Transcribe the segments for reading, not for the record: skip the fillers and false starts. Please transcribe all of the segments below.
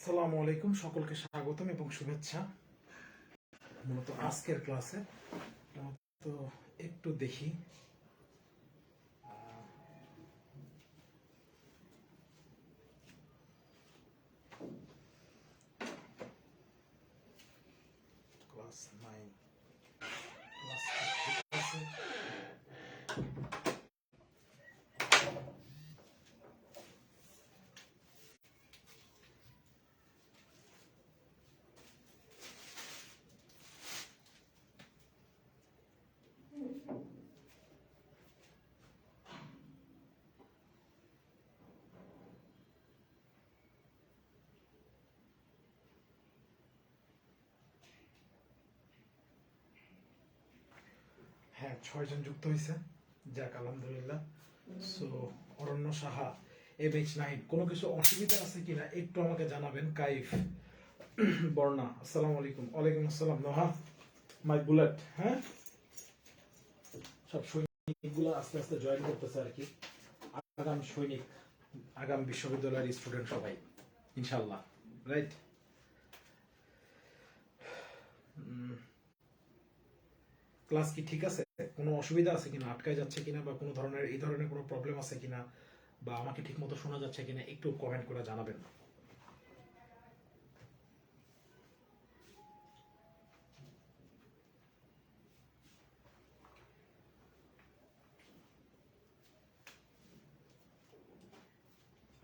আসসালামু আলাইকুম, সকলকে স্বাগতম এবং শুভেচ্ছা। মূলত আজকের ক্লাসে তো একটু দেখি ক্লাস 9 ক্লাস ঠিক আছে। হ্যাঁ, 6 জন যুক্ত হয়েছে, যাক আলহামদুলিল্লাহ। সো অরণ্য সাহা, MH9, কোনো কিছু অসুবিধা আছে কিনা একটু আমাকে জানাবেন। কাইফ বর্ণা, আসসালামু আলাইকুম। ওয়ালাইকুম আসসালাম। নোহা মাই বুলেট। হ্যাঁ, সব সৈনিকগুলো আস্তে আস্তে জয়েন করতেছে আর কি। আগাম সৈনিক, আগাম বিশ্ববিদ্যালয়ের স্টুডেন্ট সবাই ইনশাল্লাহ, রাইট? ক্লাস কি ঠিক আছে? কোনো অসুবিধা আছে কিনা, আটকায় যাচ্ছে কিনা, বা কোনো ধরনের এই ধরনের কোনো প্রবলেম আছে কিনা, বা আমাকে ঠিক মতো শোনা যাচ্ছে কিনা একটু কমেন্ট করে জানাবেন।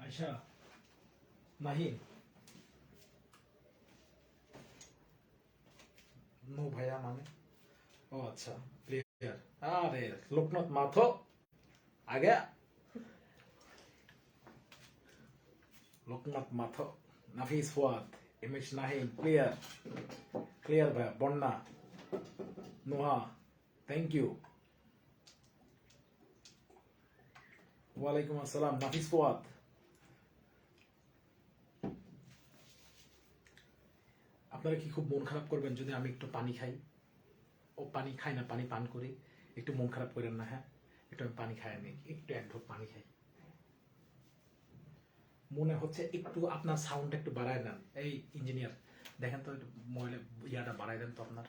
আয়শা, নাহিন, নো ভাইয়া মানে, ও আচ্ছা, ক্লিয়ার। আরে লোকনাথ মাথো আগে, লোকনাথ মাথো, Nafis Fuad, MH Nahin, clear clear ভাইয়া। Bonna, Noha, thank you. ওয়ালাইকুম আসসালাম, নাফিস ফুয়াদ। আপনারা কি খুব মন খারাপ করবেন যদি আমি একটু পানি খাই? ও পানি খাই না, পানি পান করি। একটু মন খারাপ করেন না, হ্যাঁ? একটু আমি পানি খাই, আমি একটু এক ঢোক পানি খাই। মনে হচ্ছে একটু আপনার সাউন্ড একটু বাড়ায় দেন। এই ইঞ্জিনিয়ার, দেখেন তো একটু ময়লা ইয়াটা বাড়ায় দেন তো আপনার।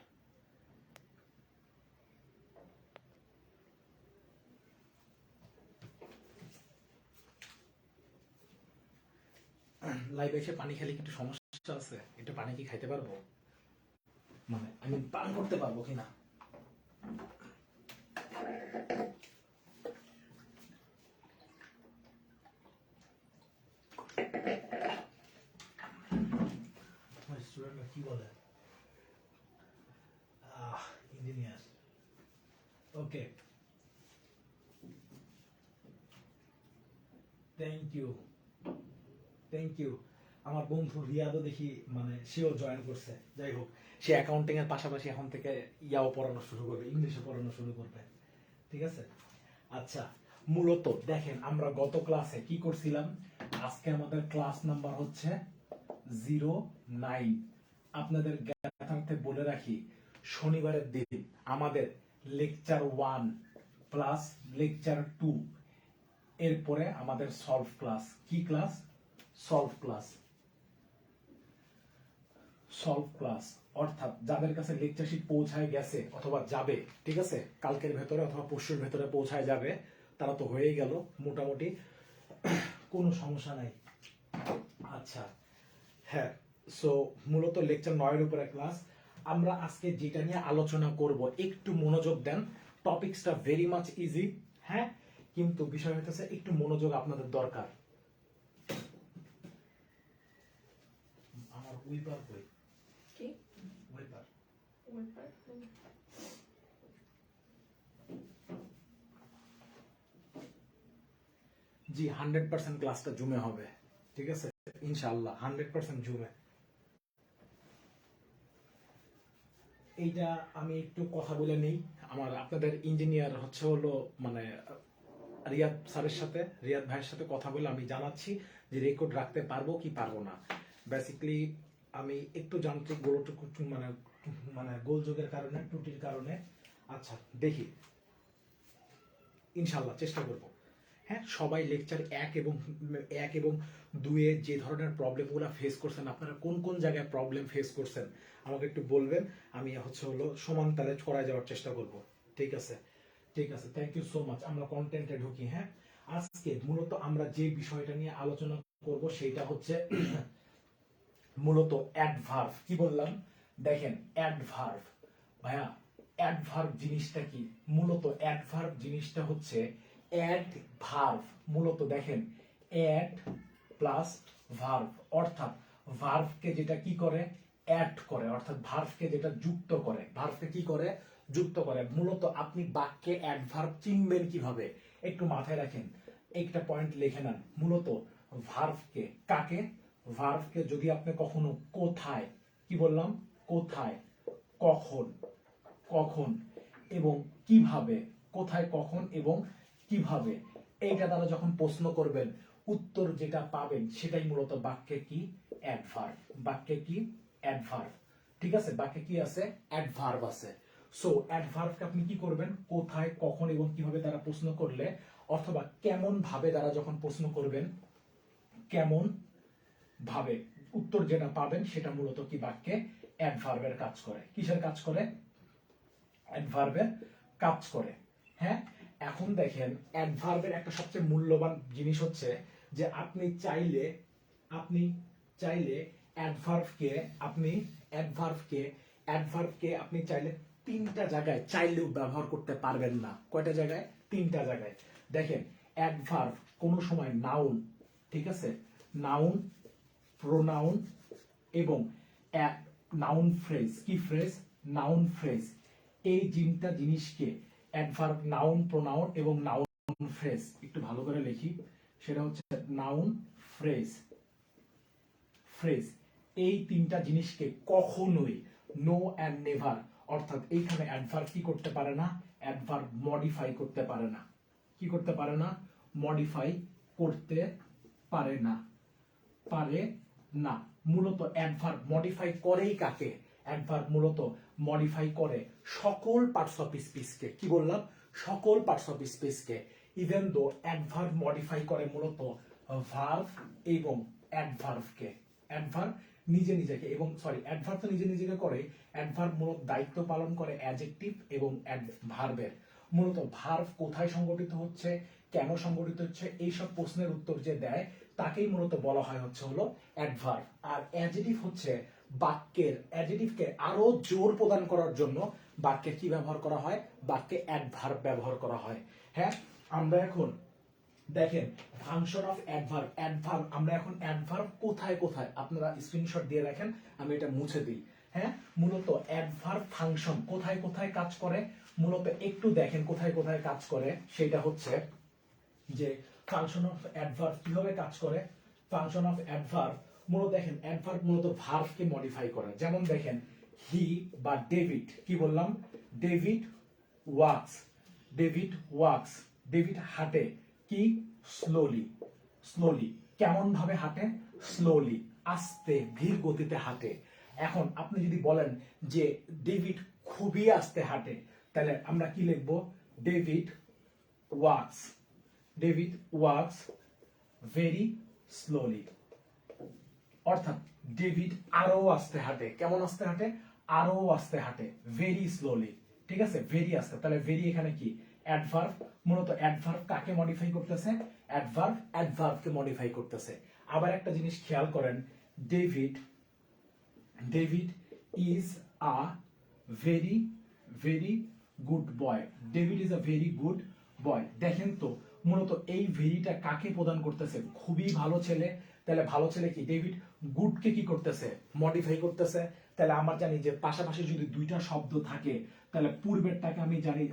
লাইভে এসে পানি খেলে কি একটু সমস্যা আছে? একটু পানি কি খাইতে পারবো? মানে আমি পান করতে পারবো কিনা? স্টুডেন্টরা কি বলে? Engineer, okay, thank you thank you. আমার বন্ধু রিয়াদও দেখি, মানে সেও জয়েন করছে। যাই হোক, সে অ্যাকাউন্টিং এর পাশাপাশি এখন থেকে ইয়াও পড়ানো শুরু করবে, ইংলিশে পড়ানো শুরু করবে। ঠিক আছে। আচ্ছা, মূলত দেখেন আমরা গত ক্লাসে কি করছিলাম। আজকে আমাদের ক্লাস নাম্বার হচ্ছে 09। আপনাদের জ্ঞাতার্থে বলে রাখি, শনিবারের দিন আমাদের লেকচার 1 প্লাস লেকচার 2, এরপরে আমাদের সলভ ক্লাস। কি class? Solve class. Solve class অর্থাৎ যাদের কাছে লেকচার শিট পৌঁছায় গেছে অথবা যাবে, ঠিক আছে, কালকের ভেতরে অথবা পরশুর ভেতরে পৌঁছায় যাবে, তারা তো হয়েই গেল মোটামুটি, কোনো সমস্যা নাই। আচ্ছা, হ্যাঁ। সো মূলত লেকচার 9 এর উপরে ক্লাস। আমরা আজকে যেটা নিয়ে আলোচনা করব, একটু মনোযোগ দেন। টপিকসটা ভেরি মাচ ইজি, হ্যাঁ, কিন্তু বিষয় হইতেছে একটু মনোযোগ আপনাদের দরকার। আমার উইপার কই? কি উইপার? উইপার? জি, 100% ক্লাসটা জুমে হবে, ঠিক আছে, ইনশাআল্লাহ 100% জুমে। এইটা আমি একটু কথা বলে নেই। আমার আপনাদের ইঞ্জিনিয়ার হচ্ছে হলো মানে রিয়াদ স্যারের সাথে, রিয়াদ ভাইয়ের সাথে কথা বলে আমি জানাচ্ছি যে রেকর্ড রাখতে পারবো কি পারবো না। বেসিক্যালি আমি একটু যান্ত্রিক গোলটুকু মানে মানে গোলযোগের কারণে, ত্রুটির কারণে। আচ্ছা দেখি, ইনশাল্লাহ চেষ্টা করব। হ্যাঁ, সবাই লেকচার 1 এবং 2-এ যে ধরনের প্রবলেমগুলো ফেস করছেন, আপনারা কোন কোন জায়গায় প্রবলেম ফেস করছেন আমাকে একটু বলবেন, আমি সমান তালে করায় যাওয়ার চেষ্টা করব। ঠিক আছে, ঠিক আছে, থ্যাংক ইউ সো মাচ। আমরা কন্টেন্টে ঢুকি। হ্যাঁ, আজকে মূলত আমরা যে বিষয়টা নিয়ে আলোচনা করব সেটা হচ্ছে মূলত অ্যাডভার্ব। কি বললাম? দেখেন, অ্যাডভার্ব ভাইয়া, অ্যাডভার্ব জিনিসটা কি? মূলত অ্যাডভার্ব জিনিসটা হচ্ছে অ্যাডভার্ব। মূলত দেখেন, অ্যাড প্লাস ভার্ব, অর্থাৎ ভার্বকে যেটা কি করে, অ্যাড করে, অর্থাৎ ভার্বকে যেটা যুক্ত করে, ভার্বকে কি করে, যুক্ত করে। মূলত আপনি বাক্যে অ্যাডভার্ব চিনবেন কিভাবে একটু মাথায় রাখেন, একটা পয়েন্ট লিখে নেন। মূলত ভার্বকে, কাকে? ভার্বকে যদি আপনি কখনো কোথায়, কি বললাম, কোথায়, কখন, কখন এবং কিভাবে, কোথায়, কখন এবং কিভাবে, এইটা দ্বারা যখন প্রশ্ন করবেন, উত্তর যেটা পাবেন সেটাই মূলত বাক্যে কি, অ্যাডভার্ব। বাক্যে কি, অ্যাডভার্ব। ঠিক আছে, বাক্যে কি আছে, অ্যাডভার্ব আছে। সো অ্যাডভার্বকে আপনি কি করবেন, কোথায়, কখন এবং কিভাবে দ্বারা প্রশ্ন করলে, অথবা কেমন ভাবে দ্বারা যখন প্রশ্ন করবেন, কেমন ভাবে উত্তর যেটা পাবেন সেটা মূলত কি, বাক্যে অ্যাডভার্বের কাজ করে। কিসের কাজ করে? অ্যাডভার্বের কাজ করে। হ্যাঁ, এখন দেখেন, অ্যাডভার্বের একটা সবচেয়ে মূল্যবান জিনিস হচ্ছে যে আপনি চাইলে, আপনি চাইলে অ্যাডভার্বকে, অ্যাডভার্বকে আপনি চাইলে 3টা জায়গায় চাইলেও ব্যবহার করতে পারবেন না। কয়টা জায়গায়? 3টা জায়গায়। দেখেন, অ্যাডভার্ব কোনো সময় নাউন, ঠিক আছে, নাউন, প্রোনাউন এবং নাউন ফ্রেজ। কি ফ্রেজ? Noun phrase. এই তিনটা জিনিসকে অ্যাডভার্ব, নাউন, প্রোনাউন এবং নাউন ফ্রেজ, একটু ভালো করে লিখি, সেটা হচ্ছে নাউন, ফ্রেজ, ফ্রেজ। এই 3টা জিনিসকে কখনোই নো অ্যান্ড নেভার, অর্থাৎ এইখানে অ্যাডভার্ব কি করতে পারে না, অ্যাডভার্ব মডিফাই করতে পারে না। কি করতে পারে না? মডিফাই করতে পারে না, পারে না। মূলত অ্যাডভার্ব মডিফাই করেই কাকে? অ্যাডভার্ব মূলত মডিফাই করে সকল পার্টস অফ স্পিচকে। কি বললাম? সকল পার্টস অফ স্পিচকে। ইভেন দো অ্যাডভার্ব মডিফাই করে মূলত ভার্ব এবং অ্যাডভার্বকে। অ্যাডভার্ব নিজে নিজেকে, এবং সরি, অ্যাডভার্ব তো নিজে নিজেকে করে, অ্যাডভার্ব মূলত দায়িত্ব পালন করে অ্যাডজেক্টিভ এবং ভার্বের। মূলত ভার্ব কোথায় সংগঠিত হচ্ছে, কেন সংগঠিত হচ্ছে, এইসব প্রশ্নের উত্তর যে দেয় তাকেই মূলত বলা হয় হচ্ছে হলো অ্যাডভার্ব। আর অ্যাডজেক্টিভ হচ্ছে বাক্যের, অ্যাডজেক্টিভকে আরো জোর প্রদান করার জন্য বাক্যে কি ব্যবহার করা হয়, বাক্যে অ্যাডভার্ব ব্যবহার করা হয়। হ্যাঁ, আমরা এখন দেখেন ফাংশন অফ অ্যাডভার্ব। অ্যাডভার্ব আমরা এখন অ্যাডভার্ব কোথায় কোথায়, আপনারা স্ক্রিনশট দিয়ে রাখেন, আমি এটা মুছে দিই। হ্যাঁ, মূলত অ্যাডভার্ব ফাংশন কোথায় কোথায় কাজ করে, মূলত একটু দেখেন কোথায় কোথায় কাজ করে। সেটা হচ্ছে যে ফাংশন অফ অ্যাডভার্ব কিভাবে কাজ করে। ফাংশন অফ অ্যাডভার্ব মূলত দেখেন, অ্যাডভার্ব মূলত ভার্বকে মডিফাই করে। যেমন দেখেন, হি বা ডেভিড, কি বললাম, David wax, David wax, David হাঁটে, কি, স্লোলি, স্লোলি। কেমন ভাবে হাঁটে? স্লোলি, আস্তে, ধীর গতিতে হাঁটে। এখন আপনি যদি বলেন যে ডেভিড খুবই আস্তে হাঁটে, তাহলে আমরা কি লিখবো? David wax, David wax very slowly. অর্থাৎ ডেভিড আরো আস্তে হাঁটে। কেমন আস্তে হাঁটে? আরো আস্তে হাঁটে, ভেরি স্লোলি। ঠিক আছে, ভেরি আস্তে। তাহলে ভেরি এখানে কি? অ্যাডভার্ব। মূলত অ্যাডভার্ব কাকে মডিফাই করতেছে? অ্যাডভার্ব অ্যাডভার্বকে মডিফাই করতেছে। আবার একটা জিনিস খেয়াল করেন, David, David is a very very good boy. David is a very good boy. দেখেন তো, মূলত এই ভেরিটা কাকে প্রদান করতেছে? খুবই ভালো ছেলে। তাহলে ভালো ছেলে কি? ডেভিড গুডকে কি করতেছে? মডিফাই করতেছে। তাহলে আমরা জানি যে পাশাপাশি যদি 2টা শব্দ থাকে, তাহলে পূর্বেরটাকে আমি জানি,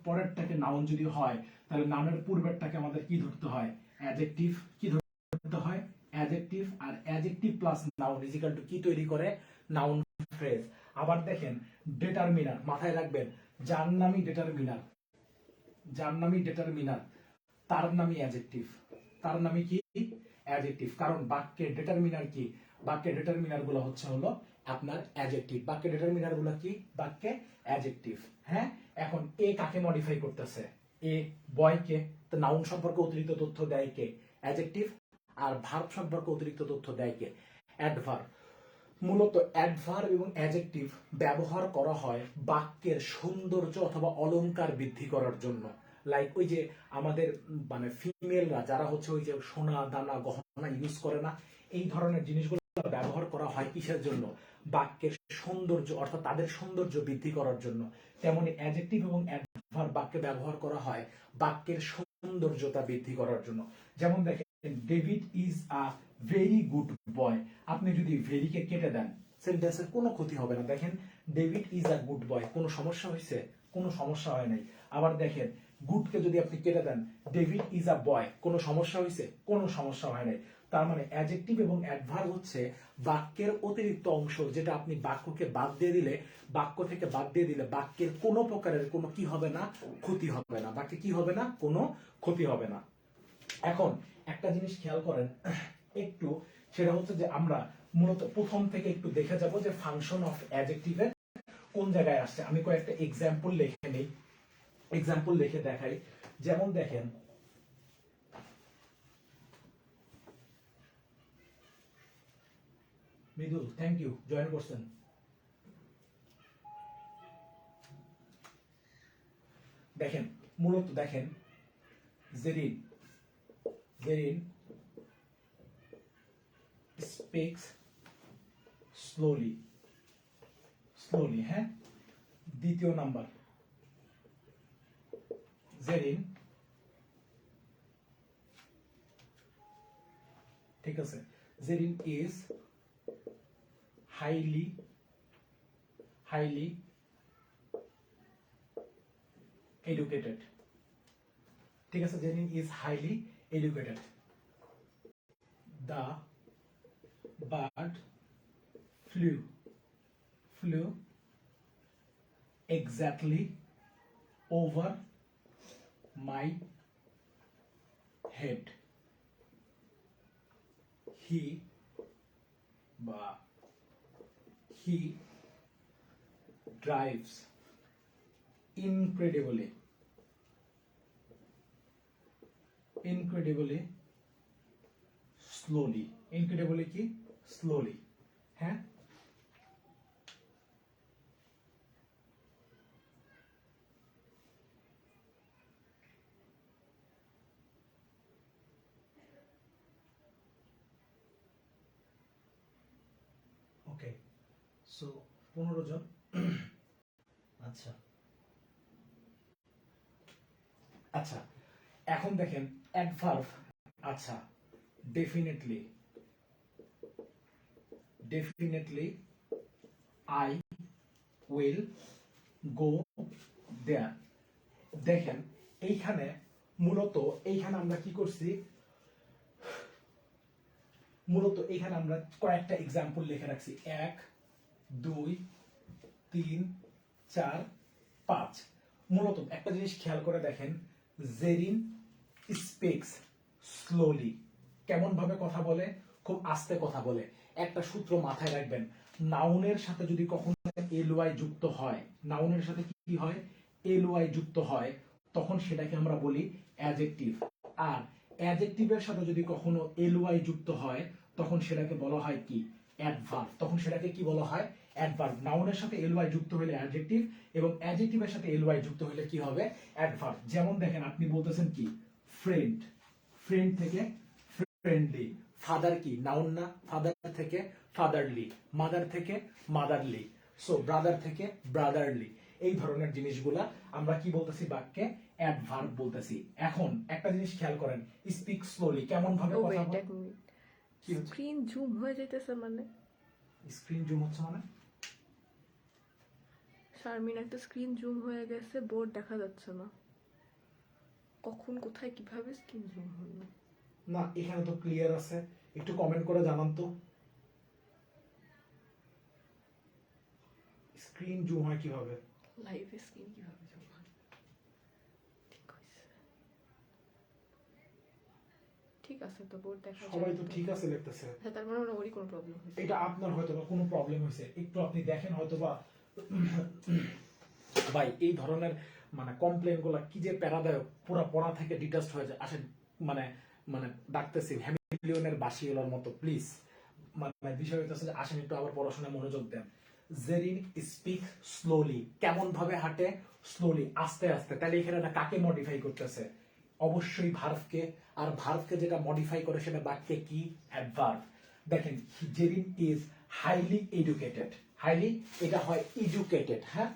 পরেরটাকে নাউন যদি হয়, তাহলে নাউনের পূর্বেরটাকে আমাদের কি ধরতে হয়? অ্যাডজেক্টিভ। কি ধরতে হয়? অ্যাডজেক্টিভ। আর adjective plus noun is equal to কি তৈরি করে? Noun phrase. আবার দেখেন, ডিটারমিনার, মাথায় রাখবেন, যার নামই ডিটারমিনার, যার নামই ডিটারমিনার তার নামই অ্যাডজেক্টিভ, তার নামই কি? অ্যাডজেক্টিভ। কারণ বাক্যের ডিটারমিনার কি? বাক্যের ডিটারমিনার গুলো হচ্ছে হলো আপনার অ্যাডজেক্টিভ। বাক্যের ডিটারমিনার গুলো কি? বাক্যে অ্যাডজেক্টিভ। হ্যাঁ, এখন এ কাকে মডিফাই করতেছে? এ বয়কে, তো নাউন সম্পর্কে অতিরিক্ত তথ্য দেয় কে? অ্যাডজেক্টিভ। আর ভার্ব সম্পর্কে অতিরিক্ত তথ্য দেয় কে? অ্যাডভার্ব। মূলত অ্যাডভার্ব এবং অ্যাডজেক্টিভ ব্যবহার করা হয় বাক্যের সৌন্দর্য অথবা অলংকার বৃদ্ধি করার জন্য। লাইক ওই যে আমাদের মানে ফিমেলরা যারা হচ্ছে ওই যে সোনা দানা গহনা ইউজ করে না, এই ধরনের জিনিসগুলো ব্যবহার করা হয় কিসের জন্য? বাক্যের সৌন্দর্য অর্থাৎ তাদের সৌন্দর্য বৃদ্ধি করার জন্য। তেমনি অ্যাডজেক্টিভ এবং অ্যাডভার্ব বাক্যে ব্যবহার করা হয় বাক্যের সৌন্দর্যতা বৃদ্ধি করার জন্য। যেমন দেখেন, David is a very good boy. আপনি যদি ভেরিকে কেটে দেন, সেন্টেন্সের কোনো ক্ষতি হবে না। দেখেন, David is a good boy, কোনো সমস্যা হয়েছে? কোনো সমস্যা হয় নাই। আবার দেখেন, গুডকে যদি আপনি কেটে দেন, ডেভিড ইজ আ বয়, কোনো সমস্যা হয়েছে? কোনো সমস্যা হয় নাই। তার মানে অ্যাডজেক্টিভ এবং অ্যাডভার্ব হচ্ছে বাক্যের অতিরিক্ত অংশ, যেটা আপনি বাক্যকে বাদ দিয়ে দিলে, বাক্য থেকে বাদ দিয়ে দিলে বাক্যের কোনো প্রকারের কোনো কি হবে না? ক্ষতি হবে না। বাক্যে কি হবে না? কোনো ক্ষতি হবে না। এখন একটা জিনিস খেয়াল করেন একটু, সেটা হচ্ছে যে আমরা মূলত প্রথম থেকে একটু দেখে যাব যে ফাংশন অফ অ্যাডজেক্টিভের কোন জায়গায় আসছে। আমি কয়েকটা এক্সাম্পল লিখে নেই, এক্সাম্পল লিখে দেখাই। যেমন দেখেন, মৃদুল থ্যাংক ইউ, জয়েন করছেন। দেখেন, মূলত দেখেন, Zerin Zerin speaks slowly, slowly, হ্যাঁ। দ্বিতীয় নাম্বার, জেরিন, ঠিক আছে, জেরিন ইজ হাইলি এডুকেটেড। ঠিক আছে, Zerin is highly educated. The bird flew exactly over my head. He drives incredibly slowly. Incredibly কি? Slowly, হ্যাঁ। ওকে, সো 15 জন। আচ্ছা আচ্ছা, এখন দেখেন অ্যাডভার্ব। আচ্ছা, ডেফিনেটলি আই উইল গো দেয়ার। দেখেন এইখানে মূলত এইখানে আমরা কি করছি? মূলত এইখানে আমরা কয়েকটা এক্সাম্পল লিখে রাখছি, 1 2 3 4 5। মূলত একটা জিনিস খেয়াল করে দেখেন, জেরিন স্পিক্স স্লোলি। কেমন ভাবে কথা বলে? খুব আস্তে কথা বলে। একটা সূত্র মাথায় রাখবেন, নাউনের সাথে যদি কখনো এলওয়াই যুক্ত হয়, নাউনের সাথে কি হয়? এলওয়াই যুক্ত হয়, তখন সেটাকে আমরা বলি অ্যাডজেক্টিভ। আর অ্যাডজেক্টিভের সাথে যদি কখনো এলওয়াই যুক্ত হয়, তখন সেটাকে বলা হয় কি? অ্যাডভার্ব। তখন সেটাকে কি বলা হয়? অ্যাডভার্ব। নাউনের সাথে এলওয়াই যুক্ত হলে অ্যাডজেক্টিভ, এবং অ্যাডজেক্টিভের সাথে এলওয়াই যুক্ত হলে কি হবে? অ্যাডভার্ব। যেমন দেখেন, আপনি বলতেছেন কি? ফ্রেন্ড, ফ্রেন্ড থেকে ফ্রেন্ডলি। ফাদার কি? নাউন না? ফাদার থেকে ফাদারলি। মাদার থেকে মাদারলি। সো ব্রাদার থেকে ব্রাদারলি। এই ধরনের জিনিসগুলা আমরা কি বলতেছি? বাক্যে অ্যাডভার্ব বলতেছি। এখন একটা জিনিস খেয়াল করেন, স্পিক স্লোলি কেমন ভাবে কথা বলে? স্ক্রিন জুম হয়ে যাইতেছে মানে? স্ক্রিন জুম হচ্ছে মানে? শারমিন, একটা স্ক্রিন জুম হয়ে গেছে, বোর্ড দেখা যাচ্ছে না। কখন কোথায় কিভাবে স্ক্রিন জুম হলো? না, এখানে তো ক্লিয়ার আছে। একটু কমেন্ট করে জানান তো, স্ক্রিন জুম হয় কিভাবে? লাইভে স্ক্রিন কিভাবে জুম হয়? ঠিক হইছে, ঠিক আছে তো, বোর্ড দেখা যায়। সবাই তো ঠিক আছে লিখতেছে। হ্যাঁ, তার মানে ওরই কোনো প্রবলেম হয়েছে। এটা আপনার হয়তো বা কোনো প্রবলেম হয়েছে, একটু আপনি দেখেন হয়তো বা। ভাই এই ধরনের মানে কমপ্লেন গুলা কি যে প্যারাদায়ক, পুরো পড়া থেকে ডিটাচড হয়ে যায়। আসেন মানে মানে ডাকতেছি হ্যামিলিয়নের বাসিগুলোর মতো, প্লিজ মানে বিষয় হচ্ছে যে আসেন একটু আবার পড়াশোনায় মনোযোগ দেন। জেরিন স্পিক স্লোলি, কেমন ভাবে হাঁটে? স্লোলি, আস্তে আস্তে। তাহলে এখানে না কাকে মডিফাই করতেছে? অবশ্যই ভার্ভকে। আর ভার্ভকে যেটা মডিফাই করে সেটা বাক্যে কি? অ্যাডভার্ব। দেখেন Zerin is highly educated, highly এটা হয় এডুকেটেড, হ্যাঁ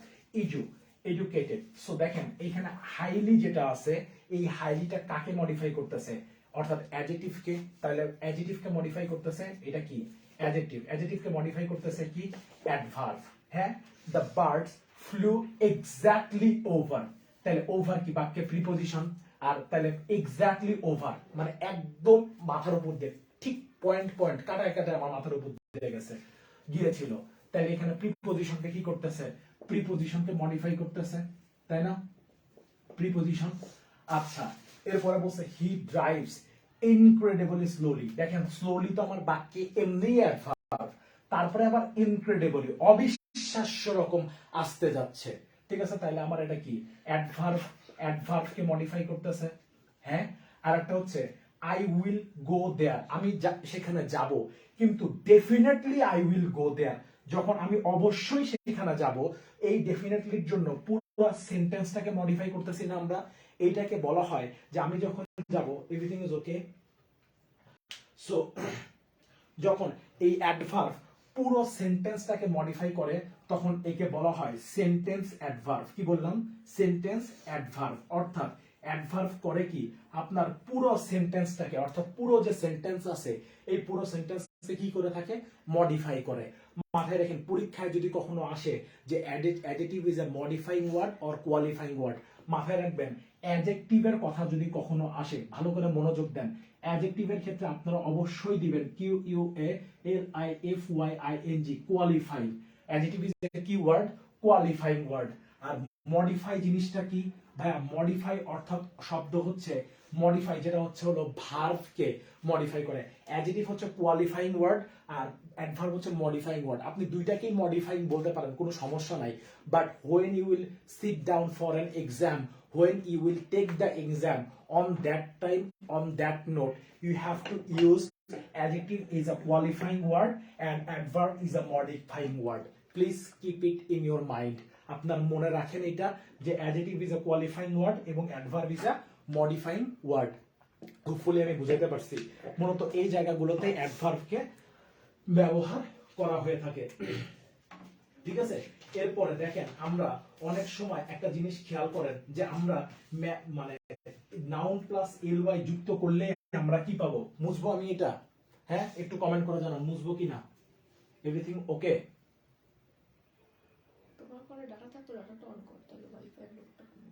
এডুকেটেড। সো দেখেন এইখানে হাইলি যেটা আছে, এই হাইলিটা কাকে মডিফাই করতেছে? অর্থাৎ অ্যাডজেক্টিভকে। তাহলে অ্যাডজেক্টিভকে মডিফাই করতেছে এটা কি? অ্যাডজেক্টিভ। অ্যাডজেক্টিভকে মডিফাই করতেছে কি? অ্যাডভার্ব। হ্যাঁ, the birds flu exactly over. তাহলে ওভার কি? বাক্যে প্রিপোজিশন। আর তাহলে এক্স্যাক্টলি ওভার মানে একদম মাথার উপর দিয়ে, ঠিক পয়েন্ট পয়েন্ট কাটায় কাটায় আমার মাথার উপর দিয়ে গেছে, গিয়েছিল। তাহলে এখানে প্রিপোজিশনকে কি করতেছে? প্রিপোজিশনকে মডিফাই করতেছে, তাই না? প্রিপোজিশন। আচ্ছা, এরপরে বলছে হি ড্রাইভস ইনক্রেডিবলি স্লোলি। দেখেন স্লোলি তো আমার বাক্যে এমনি অ্যাডভার্ব, তারপরে আবার ইনক্রেডিবলি অবিশ্বাস্য রকম আসতে যাচ্ছে। ঠিক আছে, তাহলে আমার এটা কি? অ্যাডভার্ব। অ্যাডভার্বকে মডিফাই করতেছে। হ্যাঁ, আর একটা হচ্ছে আই উইল গো দেয়ার, আমি সেখানে যাব, কিন্তু ডেফিনেটলি আই উইল গো দেয়ার, যখন আমি অবশ্যই সেখানে যাব, এই ডেফিনেটলির জন্য পুরো সেন্টেন্সটাকে মডিফাই করতেছি না আমরা? এইটাকে বলা হয় যে আমি যখন যাব এভরিথিং ইজ ওকে। সো যখন এই অ্যাডভার্ব পুরো সেন্টেন্সটাকে মডিফাই করে তখন একে বলা হয় সেন্টেন্স অ্যাডভার্ব। কি বললাম? Sentence adverb. অর্থাৎ অ্যাডভার্ব করে কি? আপনার পুরো সেন্টেন্সটাকে, অর্থাৎ পুরো যে সেন্টেন্স আছে এই পুরো সেন্টেন্সকে কি করে থাকে? মডিফাই করে। মাথায় রাখেন, পরীক্ষায় যদি কখনো আসে যে adjective is a modifying word or qualifying word, মাথায় রাখবেন অ্যাডজেক্টিভের কথা যদি কখনো আসে, ভালো করে মনোযোগ দেন, অ্যাডজেক্টিভের ক্ষেত্রে আপনারা অবশ্যই দিবেন Q U A L I F Y I N G, qualifying. Adjective is a কি ওয়ার্ড? Qualifying word. আর মডিফাই জিনিসটা কি ভাইয়া? মডিফাই অর্থাৎ শব্দ হচ্ছে মডিফাই, যেটা হচ্ছে হলো ভার্বকে মডিফাই করে। অ্যাডজেক্টিভ হচ্ছে কোয়ালিফাইং ওয়ার্ড আর অ্যাডভার্ব হচ্ছে মডিফাইং ওয়ার্ড। আপনি দুইটাকেই মডিফাইং বলতে পারেন, কোনো সমস্যা নাই। But when you will sit down for an exam, when you will take the exam, on that time, on that note, you have to use adjective is a qualifying word and adverb is a modifying word. Please keep it in your mind. আপনার মনে রাখেন এটা যে adjective is a qualifying word এবং adverb is a modifying word. Hopefully আমি বুঝাইতে পারছি। মূলত এই জায়গাগুলোতে অ্যাডভার্বকে ব্যবহার করা হয়ে থাকে। ঠিক আছে, এরপরে দেখেন আমরা অনেক সময় একটা জিনিস খেয়াল করেন যে আমরা মানে নাউন প্লাস এল ওয়াই যুক্ত করলে আমরা কি পাবো? মুছবো আমি এটা? হ্যাঁ, একটু কমেন্ট করে জানান মুছবো কিনা। Everything okay? তোমার ফোনে ডাটা থাকতো, ডাটাটা অন কর, তাহলে ওয়াইফাই লোডটা কমে।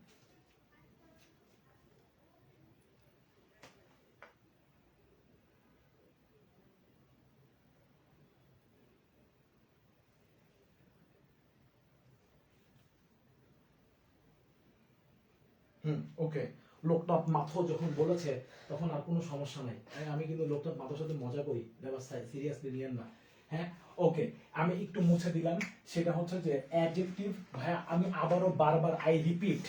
ওকে। লোকনাথ মাথো যখন বলেছে তখন আর কোনো সমস্যা নাই। আমি কিন্তু লোকনাথ মাথোর সাথে মজা করি, ব্যবস্থায় সিরিয়াসলি নিয়েন না। হ্যাঁ, ওকে, আমি একটু মুছে দিলাম। সেটা হচ্ছে যে অ্যাডজেক্টিভ ভাইয়া, আমি আবারও বারবার আই রিপিট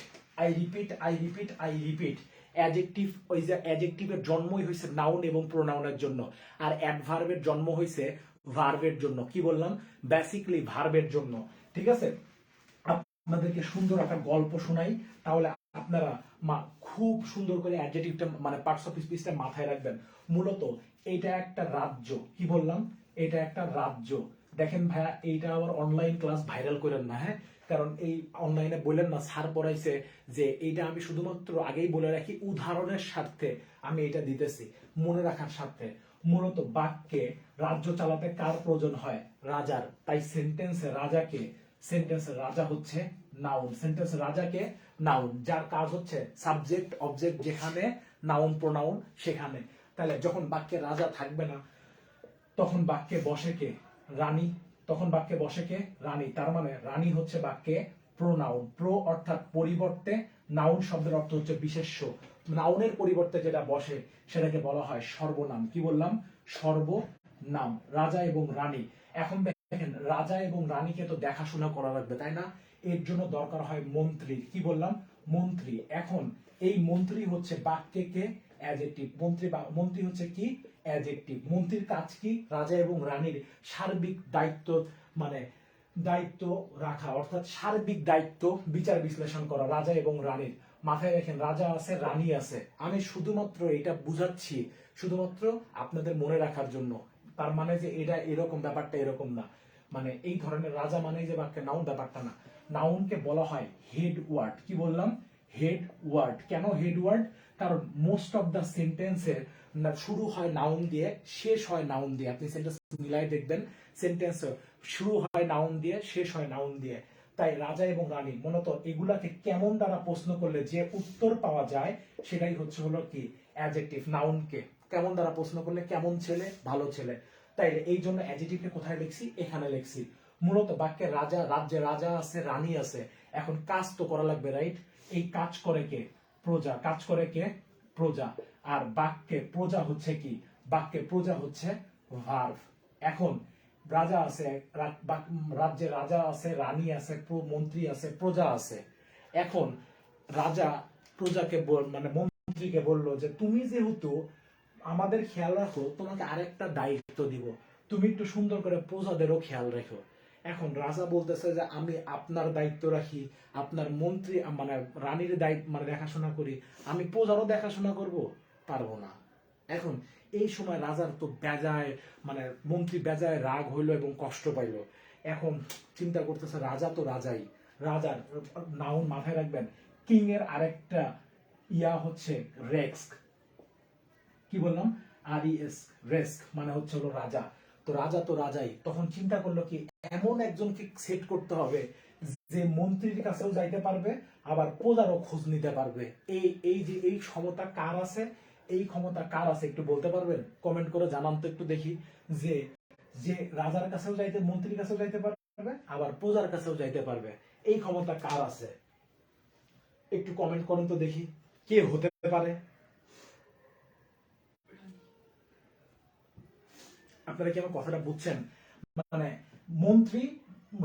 অ্যাডজেক্টিভ, ওই যে অ্যাডজেক্টিভের জন্মই হয়েছে নাউন এবং প্রোনাউনের জন্য, আর অ্যাডভার্বের জন্ম হয়েছে ভার্বের জন্য। কি বললাম? বেসিক্যালি ভার্বের জন্য। ঠিক আছে, আপনাদেরকে সুন্দর একটা গল্প শোনাই, তাহলে আপনারা খুব সুন্দর করে অ্যাডজেক্টিভটা মানে পার্টস অফ স্পিচটা মাথায় রাখবেন। মূলত এটা একটা রাজ্য। কি বললাম? এটা একটা রাজ্য। দেখেন ভাইয়া, এইটা আবার অনলাইন ক্লাস ভাইরাল করেন না, হ্যাঁ? কারণ এই অনলাইনে বললেন না স্যার পড়াইছে, যে এইটা আমি শুধুমাত্র আগেই বলে রাখি উদাহরণের স্বার্থে আমি এটা দিতেছি, মনে রাখার স্বার্থে। মূলত বাক্যে রাজ্য চালাতে কার প্রয়োজন হয়? রাজার। তাই সেন্টেন্সে রাজাকে, সেন্টেন্সে রাজা হচ্ছে নাউন, সেন্টেন্সে রাজাকে নাউন, যার কাজ হচ্ছে সাবজেক্ট অবজেক্ট, যেখানে নাউন প্রোনাউন সেখানে। তাহলে যখন বাক্যে রাজা থাকবে না তখন বাক্যে বসে কে? রানী। তখন বাক্যে বসে কে? রানী। তার মানে রানী হচ্ছে বাক্যে প্রোনাউন। প্রো অর্থাৎ পরিবর্তে, নাউন শব্দের অর্থ হচ্ছে বিশেষ্য। নাউনের পরিবর্তে যেটা বসে সেটাকে বলা হয় সর্বনাম। কি বললাম? সর্বনাম। রাজা এবং রানী। এখন দেখেন, রাজা এবং রানীকে তো দেখাশোনা করা লাগবে, তাই না? এর জন্য দরকার হয় মন্ত্রীর। কি বললাম? মন্ত্রী। এখন এই মন্ত্রী হচ্ছে বাক্যে কে? অ্যাডজেক্টিভ। মন্ত্রী হচ্ছে কি? অ্যাডজেক্টিভ। মন্ত্রীর কাজ কি? রাজা এবং রানীর সার্বিক দায়িত্ব মানে দায়িত্ব রাখা, অর্থাৎ সার্বিক দায়িত্ব বিচার বিশ্লেষণ করা রাজা এবং রানীর। মাথায় রাখেন, রাজা আছে, রানী আছে। আমি শুধুমাত্র এটা বুঝাচ্ছি শুধুমাত্র আপনাদের মনে রাখার জন্য। তার মানে যে এটা এরকম, ব্যাপারটা এরকম না। মানে এই ধরনের রাজা মানে যে বাক্যে নাউন, ব্যাপারটা না। নাউনকে বলা হয় হেড ওয়ার্ড। কি বললাম? Head word. কেন হেড ওয়ার্ড? কারণ মোস্ট অফ দ্য সেন্টেন্সের শুরু হয় নাউন দিয়ে, শেষ হয় নাউন দিয়ে। আপনি সেন্টেন্স মিলাই দেখবেন, সেন্টেন্স শুরু হয় নাউন দিয়ে, শেষ হয় নাউন দিয়ে। তাই রাজা এবং রানী মূলত এগুলাকে কেমন দ্বারা প্রশ্ন করলে যে উত্তর পাওয়া যায় সেটাই হচ্ছে হলো কি? অ্যাডজেক্টিভ। নাউনকে কেমন দ্বারা প্রশ্ন করলে কেমন ছেলে, ভালো ছেলে। তাই এই জন্য অ্যাডজেক্টিভকে কোথায় লিখছি? এখানে লিখছি। মূলত বাক্যে রাজা, রাজ্যে রাজা আছে, রানী আছে। এখন কাজ তো করা লাগবে, রাইট? এই কাজ করে কে? প্রজা। কাজ করে কে? প্রজা। আর বাক্যে প্রজা হচ্ছে কি? বাক্যে প্রজা হচ্ছে ভার্ব। এখন রাজা আছে, রাজ্যে রাজা আছে, রানী আছে, মন্ত্রী আছে, প্রজা আছে। এখন রাজা প্রজাকে মানে মন্ত্রীকে বললো যে তুমি যেহেতু আমাদের খেয়াল রাখো, তোমাকে আরেকটা দায়িত্ব দিব, তুমি একটু সুন্দর করে প্রজাদেরও খেয়াল রেখো। এখন রাজা বলতেছে যে আমি আপনার দায়িত্ব রাখি, আপনার মন্ত্রী মানে রানীর দায়িত্ব মানে দেখাশোনা করি, আমি প্রজারও দেখাশোনা করব? পারবো না। এখন এই সময় রাজার তো বেজায় মানে মন্ত্রী বেজায় রাগ হইলো এবং কষ্ট পাইলো। এখন চিন্তা করতেছে রাজা তো রাজাই, রাজার নাউন মাথায় রাখবেন। কিং এর আরেকটা ইয়া হচ্ছে রেস্ক। কি বললাম? RES, রেস্ক মানে হচ্ছে হলো রাজা। তো রাজা তো রাজাই। তখন চিন্তা করলো কি এমন একজনকে সেট করতে হবে যে মন্ত্রীর কাছেও যাইতে পারবে, আবার প্রজারও খোঁজ নিতে পারবে। এই এই যে এই ক্ষমতা কার আছে? এই ক্ষমতা কার আছে একটু বলতে পারবেন? কমেন্ট করে জানান তো একটু দেখি। যে যে রাজার কাছেও যাইতে, মন্ত্রীর কাছেও যাইতে পারবে, আবার প্রজার কাছেও যাইতে পারবে। এই ক্ষমতা কার আছে? একটু কমেন্ট করেন তো দেখি কে হতে পারে। আপনারা কি আমার কথাটা বুঝছেন? মানে মন্ত্রী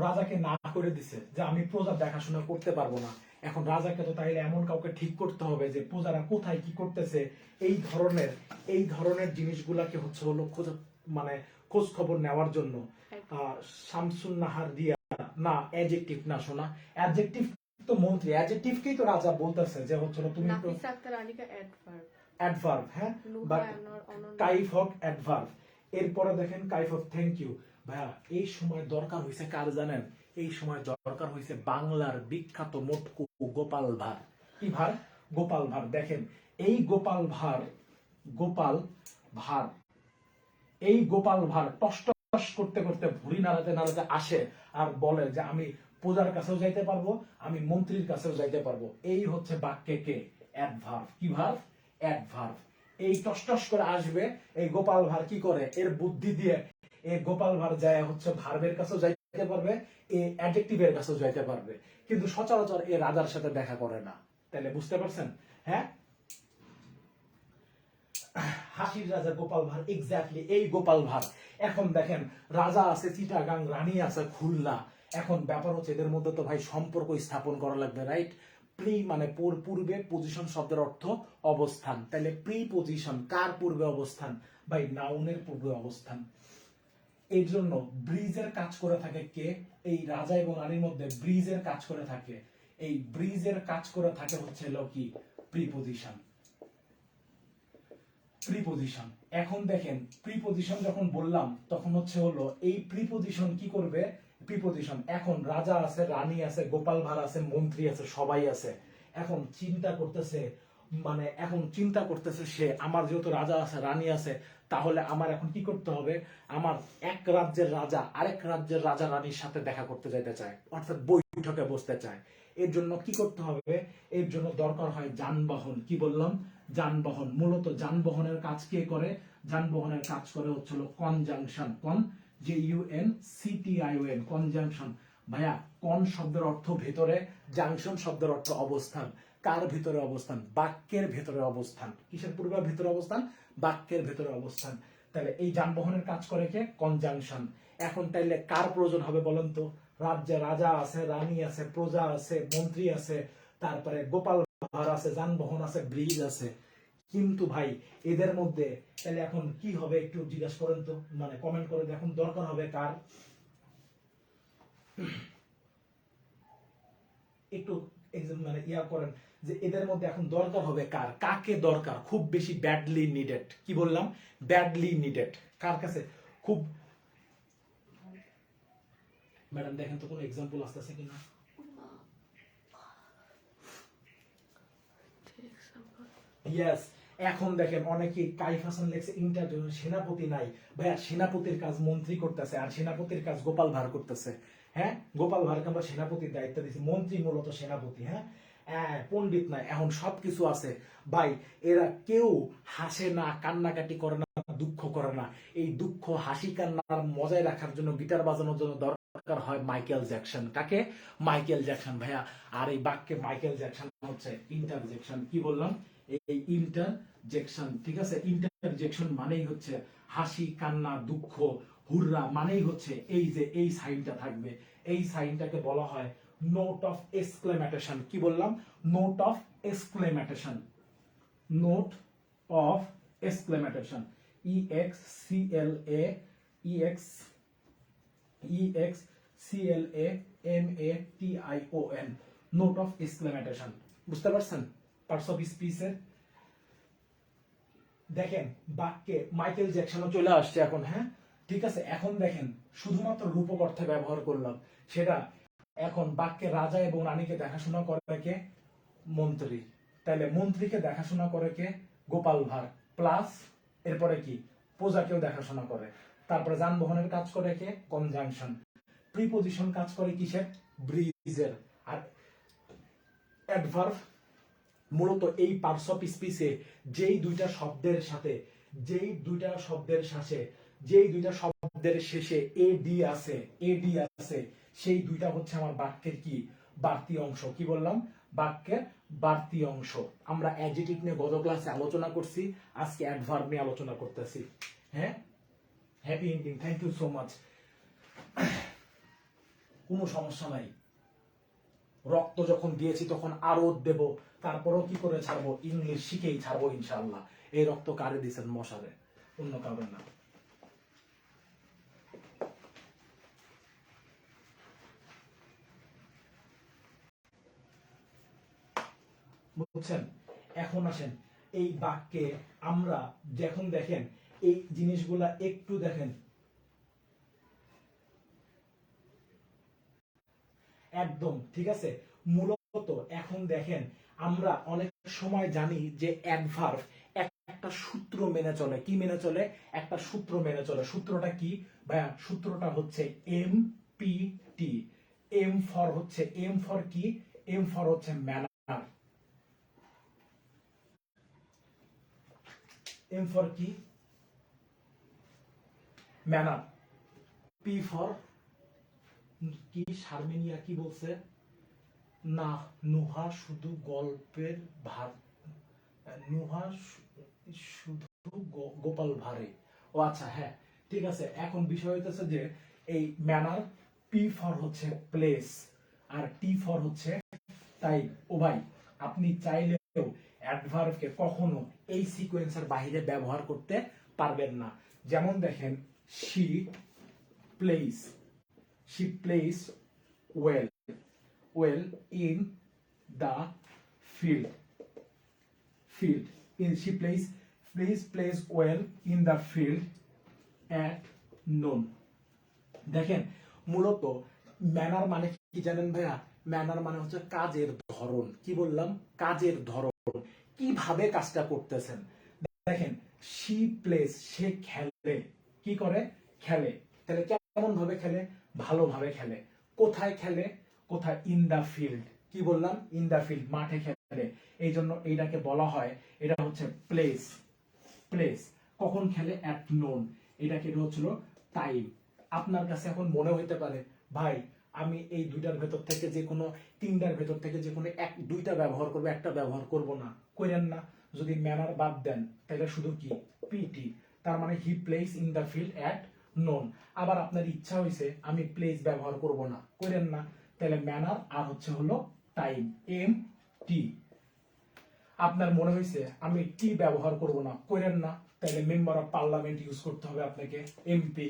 রাজাকে না করে দিছে যে আমি প্রজার দেখাশোনা করতে পারবো না। এখন রাজাকে তো তাইলে এমন কাউকে ঠিক করতে হবে যে প্রজারা কোথায় কি করতেছে এই ধরনের জিনিসগুলাকে হচ্ছে হলো মানে খোঁজ খবর নেওয়ার জন্য। শামসুন নাহার দিয়া না, অ্যাডজেক্টিভ না শোনা, অ্যাডজেক্টিভ তো মন্ত্রী, অ্যাডজেক্টিভকেই তো রাজা বলতেছে যে হচ্ছে তুমি তো নাফিসা আক্তার আলীকে অ্যাডভার্ব। অ্যাডভার্ব, হ্যাঁ, বাট কাইফ অফ অ্যাডভার্ব। এরপরে দেখেন কাইফ অফ থ্যাংক ইউ। ভাইয়া এই সময় দরকার হয়েছে কার জানেন? এই সময় দরকার হয়েছে বাংলার বিখ্যাত মোটকু গোপাল ভাঁড়। কি ভাঁড়? গোপাল ভাঁড়। দেখেন এই গোপাল ভাঁড় এই গোপাল ভাঁড় টস টস করতে করতে ভুঁড়ি নাড়াতে নাড়াতে আসে আর বলে যে আমি প্রজার কাছেও যাইতে পারবো, আমি মন্ত্রীর কাছেও যাইতে পারবো। এই হচ্ছে বাক্যে কে? অ্যাডভার্ব। কি ভার্ব? অ্যাডভার্ব। এই টস টস করে আসবে। এই গোপাল ভাঁড় কি করে? এর বুদ্ধি দিয়ে এই গোপাল ভাঁড় যায় হচ্ছে ভার্বের কাছেও যাইতে পারবে, এই অ্যাডজেক্টিভের কাছেও যাইতে পারবে। কিন্তু সচরাচর এ রাজার সাথে দেখা করে না। তাহলে বুঝতে পারছেন? হ্যাঁ, হাসির রাজা গোপাল ভাঁড়, এক্স্যাক্টলি এই গোপাল ভাঁড়। এখন দেখেন রাজা আছে চিটাগাং, রানী আছে খুলনা। এখন ব্যাপার হচ্ছে এদের মধ্যে তো ভাই সম্পর্ক স্থাপন করা লাগবে, রাইট? প্রি মানে পূর্বে, পজিশন শব্দের অর্থ অবস্থান। তাহলে প্রি পজিশন কার পূর্বে অবস্থান? ভাই নাউনের পূর্বে অবস্থান। এই জন্য ব্রিজের কাজ করে থাকে কে? এই রাজা এবং রানীর মধ্যে ব্রিজের কাজ করে থাকে। এই ব্রিজের কাজ করে থাকে হচ্ছে কি? প্রিপজিশন। প্রিপজিশন। এখন দেখেন প্রিপজিশন যখন বললাম তখন হচ্ছে হলো এই প্রিপজিশন কি করবে? প্রিপজিশন এখন রাজা আছে, রানী আছে, গোপাল ভাঁড় আছে, মন্ত্রী আছে, সবাই আছে। এখন চিন্তা করতেছে সে আমার যেহেতু রাজা আছে, রানী আছে, তাহলে আমার এখন কি করতে হবে? আমার এক রাজ্যের রাজা আরেক রাজ্যের রাজা রানীর সাথে দেখা করতে যাইতে চায়, অর্থাৎ বৈঠকে বসতে চায়। এর জন্য কি করতে হবে? এর জন্য দরকার হয় যানবাহন। কি বললাম? যানবাহন। মূলত যানবাহনের কাজ কে করে? যানবাহনের কাজ করে হচ্ছে কনজাংশন। JUNCTION, conjunction. ভাইয়া কন শব্দের অর্থ ভেতরে, জাংশন শব্দের অর্থ অবস্থান। কার ভিতরে অবস্থান? বাক্যের ভেতরে অবস্থান। কিসের পূর্বে ভিতরে অবস্থান? বাক্যের ভেতরে অবস্থান। তাহলে এই যানবাহনের কাজ করে কে? কনজাংশন। এখন তাইলে কার প্রয়োজন হবে বলেন তো? রাজ্যে রাজা আছে, রানী আছে, প্রজা আছে, মন্ত্রী আছে, তারপরে গোপাল ভাড় আছে, যানবাহন আছে, ব্রিজ আছে। কিন্তু ভাই এদের মধ্যে তাহলে এখন কি হবে একটু জিজ্ঞাসা করেন তো, মানে কমেন্ট করে দেখুন, দরকার হবে কার? একটু মানে ইয়া করেন যে এদের মধ্যে এখন দরকার হবে কার, কাকে দরকার খুব বেশি ব্যাডলি নিডেড? কি বললাম? Badly needed. কার কাছে খুব? ম্যাডাম দেখেন তো কোনো এক্সাম্পল আসতেছে কিনা। ইয়েস, এখন দেখেন অনেকে কাইফ হাসান লেখছে ইন্টারভিউ সেনাপতি নাই। ভাইয়া সেনাপতির কাজ মন্ত্রী করতেছে, আর সেনাপতির কাজ গোপাল ভাঁড় করতেছে। হ্যাঁ, গোপাল ভাঁড়কে আমরা সেনাপতির দায়িত্ব দিয়েছি, মন্ত্রী মূলত সেনাপতি। হ্যাঁ, পণ্ডিত নাই। এখন সবকিছু আছে ভাই। এরা কেউ হাসে না, কান্নাকাটি করে না, দুঃখ করে না। এই দুঃখ হাসি কান্নার মজায় রাখার জন্য, গিটার বাজানোর জন্য দরকার হয় মাইকেল জ্যাকসন। কাকে? মাইকেল জ্যাকসন ভাইয়া। আর এই বাক্যে মাইকেল জ্যাকসন হচ্ছে ইন্টারজেকশন। কি বললাম? এই ইন্টারজেকশন, ঠিক আছে? ইন্টারজেকশন মানেই হচ্ছে হাসি কান্না দুঃখ হুররা, মানেই হচ্ছে এই যে এই সাইনটা থাকবে, এই সাইনটাকে বলা হয় নোট অফ এক্সক্লেমেশন। কি বললাম? Note of exclamation. Note of exclamation. E X C L A E X CLA MATION, note of exclamation. বুঝতে পারছেন? পার্টস অফ স্পিচের দেখেন বাক্যে মাইকেল জ্যাকসনও চলে আসছে এখন। হ্যাঁ, ঠিক আছে। এখন দেখেন শুধুমাত্র রূপক অর্থে ব্যবহার করলাম, সেটা এখন বাক্যে রাজা এবং রানীকে দেখাশোনা করে কে? মন্ত্রী। তাহলে মন্ত্রীকে দেখাশোনা করে কে? গোপাল ভাঁড়। প্লাস এরপরে কি? প্রজাকেও দেখাশোনা করে। তারপরে যানবাহনের কাজ করে কে? কনজাংশন। প্রিপোজিশন কাজ করে কিসের? ব্রিজের। আর অ্যাডভার্ব মূলত এই পার্টস অফ স্পিচে যেই দুইটা শব্দের সাথে, যেই দুইটা শব্দের শেষে এডি আছে, সেই দুইটা হচ্ছে আমার বাক্যের কি? বাড়তি অংশ। কি বললাম? বাক্যের বাড়তি অংশ। আমরা অ্যাডজেক্টিভ নিয়ে গত ক্লাসে আলোচনা করছি, আজকে অ্যাডভার্ব নিয়ে আলোচনা করতেছি। হ্যাঁ, happy ending, thank you so much. কোনো সমস্যা নাই। রক্ত যখন দিয়েছি তখন আরো দেব, তারপরও কি করে ছাড়বো? ইংলিশ শিখেই ছাড়বো ইনশাআল্লাহ। এই রক্ত কারে দিয়েছেন? মশারে, অন্য কারণে না। বুঝছেন? এখন আসেন এই বাক্যে আমরা যখন দেখেন এই জিনিসগুলা একটু দেখেন, একদম ঠিক আছে। মূলত এখন দেখেন আমরা অনেক সময় জানি যে অ্যাডভার্ব একটা সূত্র মেনে চলে। কি মেনে চলে? একটা সূত্র মেনে চলে। সূত্রটা কি ভাইয়া? সূত্রটা হচ্ছে MPT। এম ফর হচ্ছে, এম ফর কি? এম ফর হচ্ছে ম্যানার। এম ফর কি? ম্যানার। পি ফর কি? শারমিনিয়া কি বলছে? না, নুহা শুধু গল্পের ভার, নুহা শুধু গোপাল ভাঁড়ে। ও আচ্ছা, হ্যাঁ ঠিক আছে। এখন বিষয় হইতেছে যে এই ম্যানার, পি ফর হচ্ছে প্লেস, আর টি ফর হচ্ছে টাইম। ও ভাই, আপনি চাইলেও অ্যাডভার্বকে কখনো এই সিকোয়েন্সের বাইরে ব্যবহার করতে পারবেন না। যেমন দেখেন, she place, she place well, well in the field, she plays well in the field at noon। দেখেন মূলত ম্যানার মানে কি জানেন ভাইয়া? ম্যানার মানে হচ্ছে কাজের ধরন। কি বললাম? কাজের ধরন, কিভাবে কাজটা করতেছেন। দেখেন she plays, সে খেলে। কি করে? খেলে। তাহলে কেমন ভাবে খেলে? ভালোভাবে খেলে। কোথায় খেলে? কোথায়? In the field. কি বললাম? ইন দা ফিল্ড, মাঠে খেলে। এই জন্য এইটাকে বলা হয়, এটা হচ্ছে প্লেস। প্লেস কখন খেলে? At known. এটাকে হচ্ছিল টাইম। আপনার কাছে এখন মনে হইতে পারে ভাই আমি এই দুইটার ভেতর থেকে যে কোনো, তিনটার ভেতর থেকে যে কোনো দুইটা ব্যবহার করবো, একটা ব্যবহার করব না। কইরেন না। যদি ম্যানার বাদ দেন তাহলে শুধু কি? পিটি। তার মানে he plays in the field at noon. আবার আপনার ইচ্ছা হয়েছে আমি প্লেস ব্যবহার করব না, কইরেন না। তাহলে ম্যানার আর হচ্ছে হলো টাইম, এম টি। আপনার মনে হয়েছে আমি টি ব্যবহার করব না, করেন না, তাহলে মেম্বার অফ পার্লামেন্ট ইউজ করতে হবে আপনাকে, এমপি।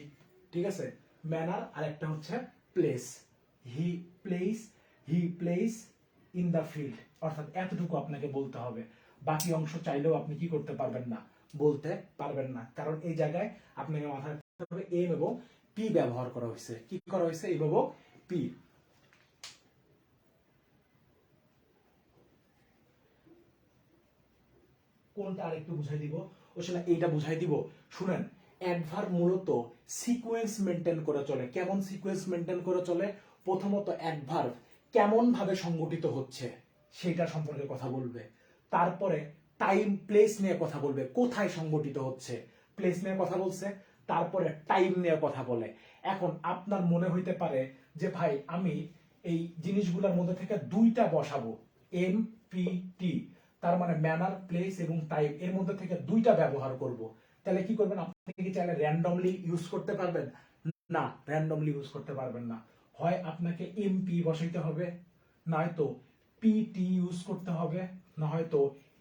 ঠিক আছে, ম্যানার আর একটা হচ্ছে place, he plays, he plays in the field, অর্থাৎ এতটুকু আপনাকে বলতে হবে। বাকি অংশ চাইলেও আপনি কি করতে পারবেন না, বলতে পারবেন না, কারণ এই জায়গায় আপনাকে মাথায় রাখতে হবে এম এবং পি ব্যবহার করা হয়েছে। কি করা হয়েছে? এম এবং পি। কোনটা আরেকটু বুঝাই দিব, আসলে এইটা বুঝাই দিব। শুনেন, অ্যাডভার্ব মূলত সিকোয়েন্স মেনটেন করে চলে। কেমন সিকোয়েন্স মেনটেন করে চলে? প্রথমত অ্যাডভার্ব কেমন ভাবে সংগঠিত হচ্ছে সেটা সম্পর্কে কথা বলবে, তারপরে টাইম প্লেস নিয়ে কথা বলবে, কোথায় সংগঠিত হচ্ছে, প্লেস নিয়ে কথা বলছে, তারপরে টাইম নিয়ে কথা বলে। এখন আপনার মনে হইতে পারে যে ভাই আমি এই জিনিসগুলোর মধ্যে থেকে দুইটা বসাবো, এম পি টি, তার মানে ম্যানার, প্লেস এবং টাইম, এর মধ্যে থেকে দুইটা ব্যবহার করব। তাহলে কি করবেন? আপনি কি চাইলে র্যান্ডমলি ইউজ করতে পারবেন? না, র্যান্ডমলি ইউজ করতে পারবেন না। হয় আপনাকে এমপি বসাইতে হবে, নয়তো পিটি ইউজ করতে হবে, না হয়তো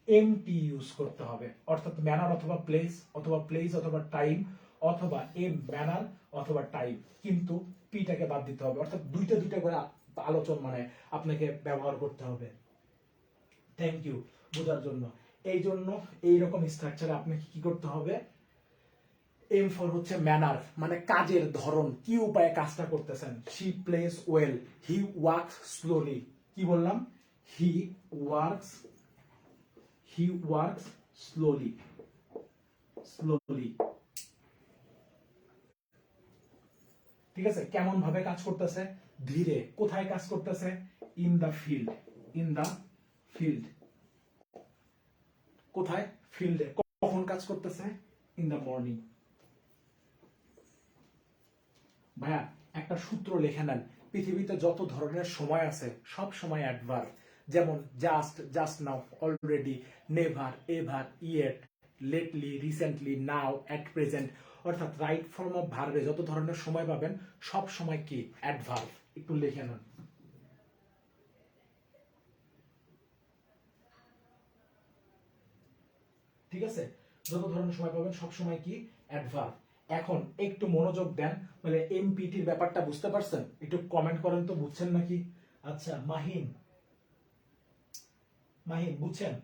এমটি ইউজ করতে হবে। অর্থাৎ ম্যানার অথবা প্লেস, অথবা প্লেস অথবা টাইম, অথবা এম ম্যানার অথবা টাইম, কিন্তু পিটাকে বাদ দিতে হবে। অর্থাৎ দুইটা দুইটা করে আলোচনা মানে আপনাকে ব্যবহার করতে হবে। থ্যাংক ইউ বোঝার জন্য। এই জন্য এইরকম স্ট্রাকচারে আপনাকে কি করতে হবে? এম ফর হচ্ছে ম্যানার, মানে কাজের ধরন, কি উপায়ে কাজটা করতেছেন। She place well, he works slowly. কি বললাম? He works, he works slowly, slowly. ঠিক আছে, কেমন ভাবে কাজ করতেছে? ধীরে। কোথায় কাজ করতেছে? In the field, in the field. কোথায়? ফিল্ডে। কখন কাজ করতেছে? In the morning. ভাইয়া একটা সূত্র লিখে নেন, পৃথিবীতে যত ধরনের সময় আছে সব সময় অ্যাডভার্ব। যেমন just, just now, already, never, ever, yet, lately, recently, now, at present, অর্থাৎ রাইট ফর্ম অফ ভার্বে যত ধরনের সময় পাবেন সব সময় কি? অ্যাডভার্ব। একটু লিখে নেন। ঠিক আছে, যত ধরনের সময় পাবেন সব সময় কি? অ্যাডভার্ব। এখন একটু মনোযোগ দেন, মানে এমপিটির ব্যাপারটা বুঝতে পারছেন? একটু কমেন্ট করেন তো, বুঝছেন নাকি? আচ্ছা মাহিন, মাহিন বুঝছেন?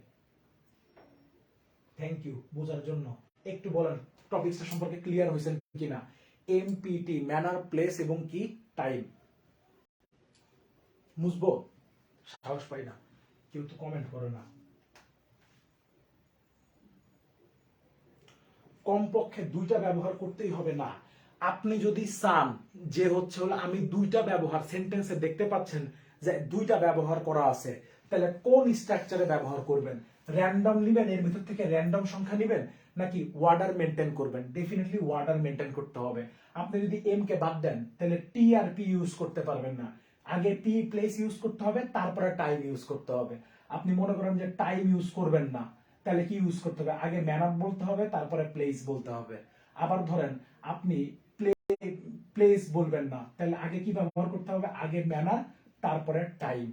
থ্যাংক ইউ বোঝার জন্য। একটু বলেন টপিকটা সম্পর্কে ক্লিয়ার হয়েছেন কিনা? এমপিটি ম্যানার, প্লেস এবং কি? টাইম। বুঝবো? সাহস পাই না, কেউ তো কমেন্ট করে না। কমপক্ষে দুইটা ব্যবহার করতেই হবে না। আপনি যদি চান যে হচ্ছে হলো আমি দুইটা ব্যবহার সেন্টেন্সে দেখতে পাচ্ছেন যে দুইটা ব্যবহার করা আছে, তাহলে কোন স্ট্রাকচারে ব্যবহার করবেন? র্যান্ডম নেবেন, এর ভিতর থেকে র্যান্ডম সংখ্যা নেবেন, নাকি ওয়ার্ডার মেনটেন করবেন? ডেফিনেটলি ওয়ার্ডার মেনটেন করতে হবে। আপনি যদি এম কে বাদ দেন তাহলে টি আর পি ইউজ করতে পারবেন না। আগে পি প্লেস ইউজ করতে হবে, তারপরে টাইম ইউজ করতে হবে। আপনি মনে করেন যে টাইম ইউজ করবেন না, তাহলে কি ইউজ করতে হবে? আগে ম্যানার বলতে হবে, তারপরে প্লেস বলতে হবে। আবার ধরেন আপনি প্লেস বলবেন না, তাহলে আগে কি ব্যবহার করতে হবে? আগে ম্যানার, তারপরে টাইম।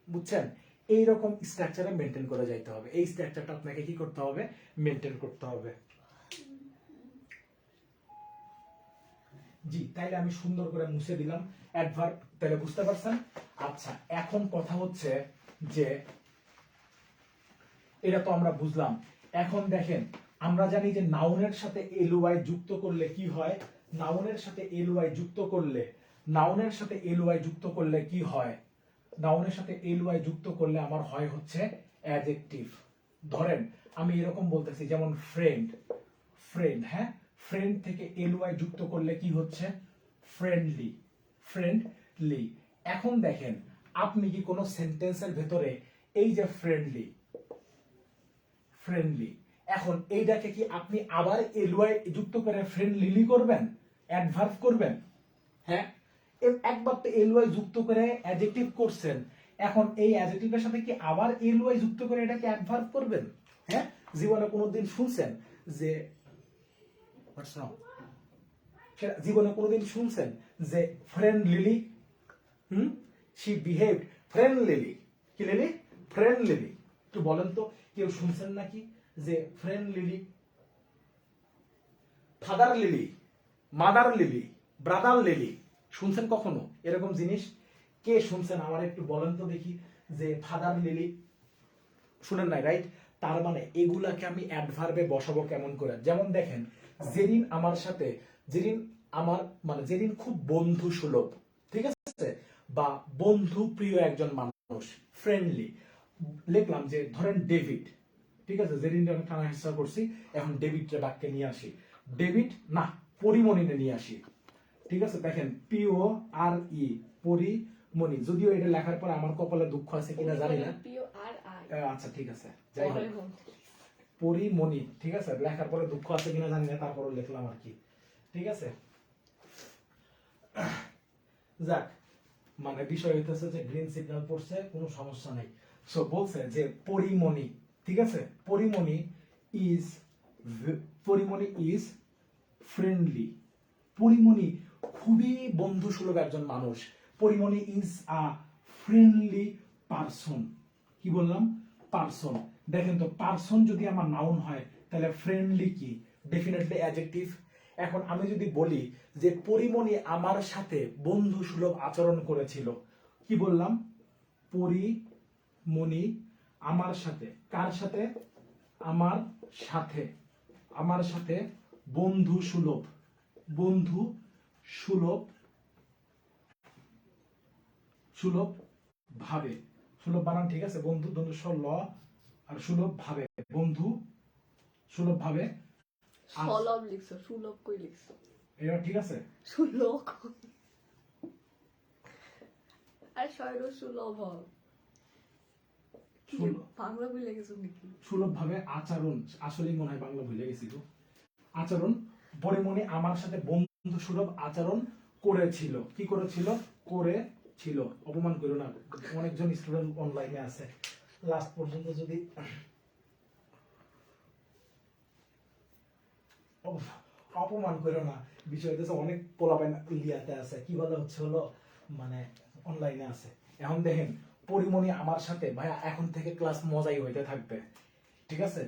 বুঝছেন? এইরকম স্ট্রাকচারে মেনটেন করে যাইতে হবে। এই স্ট্রাকচারটা আপনাকে কি করতে হবে? মেনটেন করতে হবে। জি, তাইলে আমি সুন্দর করে মুছে দিলাম অ্যাডভার্ব, তাহলে বুঝতে পারছেন? আচ্ছা, এখন কথা হচ্ছে যে এটা তো আমরা বুঝলাম। এখন দেখেন, আমরা জানি যে নাউনের সাথে এলওয়াই যুক্ত করলে কি হয়? নাউনের সাথে এলওয়াই যুক্ত করলে, নাউনের সাথে এলওয়াই যুক্ত করলে কি হয়? নাউনের সাথে এলওয়াই যুক্ত করলে আমার হয় হচ্ছে অ্যাডজেক্টিভ। ধরেন আমি এরকম বলতেছি, যেমন ফ্রেন্ড, ফ্রেন্ড, হ্যাঁ, ফ্রেন্ড থেকে এলওয়াই যুক্ত করলে কি হচ্ছে? Friendly, friendly. এখন দেখেন, আপনি কি কোনো সেন্টেন্সের ভেতরে এই যে ফ্রেন্ডলি, ফ্রেন্ডলি, এখন এইটাকে কি আপনি আবার এলওয়াই যুক্ত করে ফ্রেন্ডলিলি করবেন? অ্যাডভার্ব করবেন? হ্যাঁ, একবার তো এলওয়াই যুক্ত করে অ্যাডজেক্টিভ করছেন, এখন এই অ্যাডজেক্টিভের সাথে কি আবার এলওয়াই যুক্ত করে এটাকে অ্যাডভার্ব করবেন? হ্যাঁ, জীবনে কোনোদিন শুনছেন যে জীবনে কোনোদিন শুনছেন যে ফ্রেন্ডলিলি, শি বিহেভড ফ্রেন্ডলিলি, কি লিলি? ফ্রেন্ড লিলি, একটু বলেন তো কেউ শুনছেন নাকি যে friend lily, father lily, mother lily, brother lily, শুনছেন কখনো এরকম জিনিস? কে শুনছেন আমার একটু বলেন তো দেখি যে ফাদার লিলি শুনেন নাই, রাইট? তার মানে এগুলাকে আমি অ্যাডভার্বে বসাবো কেমন করে? যেমন দেখেন, জেরিন আমার সাথে, জেরিন আমার মানে জেরিন খুব বন্ধু সুলভ, ঠিক আছে, বা বন্ধু প্রিয় একজন মানুষ, ফ্রেন্ডলি। লিখলাম যে ধরেন ডেভিড, ঠিক আছে, জেরিনটা আমি টানা হেসা করছি, এখন ডেভিডকে বাক্যে নিয়ে আসি। ডেভিড না, পরিমণিনে নিয়ে আসি, ঠিক আছে। দেখেন পিও আর ই, পরিমণি, যদিও এটা লেখার পর আমার কপালে দুঃখ আছে কিনা জানি না। আচ্ছা ঠিক আছে, যাই হোক, পরিমণি, ঠিক আছে, লেখার পরে দুঃখ আছে কিনা জানি না, তারপরে লিখলাম আর কি, ঠিক আছে। যাক, মানে বিষয় হইতেছে যে গ্রিন সিগন্যাল পড়ছে, কোনো সমস্যা নাই। সো বলছে যে পরিমণি, ঠিক আছে, Pori Moni is, Pori Moni is friendly, Pori Moni খুবই বন্ধুসুলভ একজন মানুষ। Pori Moni is a friendly person. কি বললাম? পারসন। দেখেন তো, পারসন যদি আমার নাউন হয় তাহলে ফ্রেন্ডলি কি? Definitely adjective. এখন আমি যদি বলি যে পরিমণি আমার সাথে বন্ধুসুলভ আচরণ করেছিল, কি বললাম? পরিমণি আমার সাথে, কার সাথে? আমার সাথে, আমার সাথে বন্ধু সুলভ, বন্ধু সুলভ, সুলভ ভাবে, সুলভ বানান ঠিক আছে, বন্ধু বন্ধু ল আর সুলভ ভাবে, বন্ধু সুলভ ভাবে, সলভ লিখছো, সুলভ কই লিখছো? এটা ঠিক আছে, সুলভ আর শয়র সুলভ হবে, বাংলা ভুলে গেছো নাকি? সুলভ ভাবে আচরণ, আসলেই মনে হয় বাংলা ভুলে গেছি গো। আচরণ, পরিমণি আমার সাথে বন্ধু সুলভ আচরণ করেছিল, কি করেছিল? করেছিল। অপমান করো না, অনেকজন স্টুডেন্ট অনলাইনে আছে, লাস্ট পর্যন্ত যদি অপমান করো না, বিষয় হচ্ছে অনেক পোলাপাইন ইলিয়াতে আছে, কি বলে হচ্ছে হলো মানে অনলাইনে আছে। এখন দেখেন, পরিমণি আমার সাথে, ভাইয়া এখন থেকে ক্লাস মজাই হইতে থাকবে, ঠিক আছে,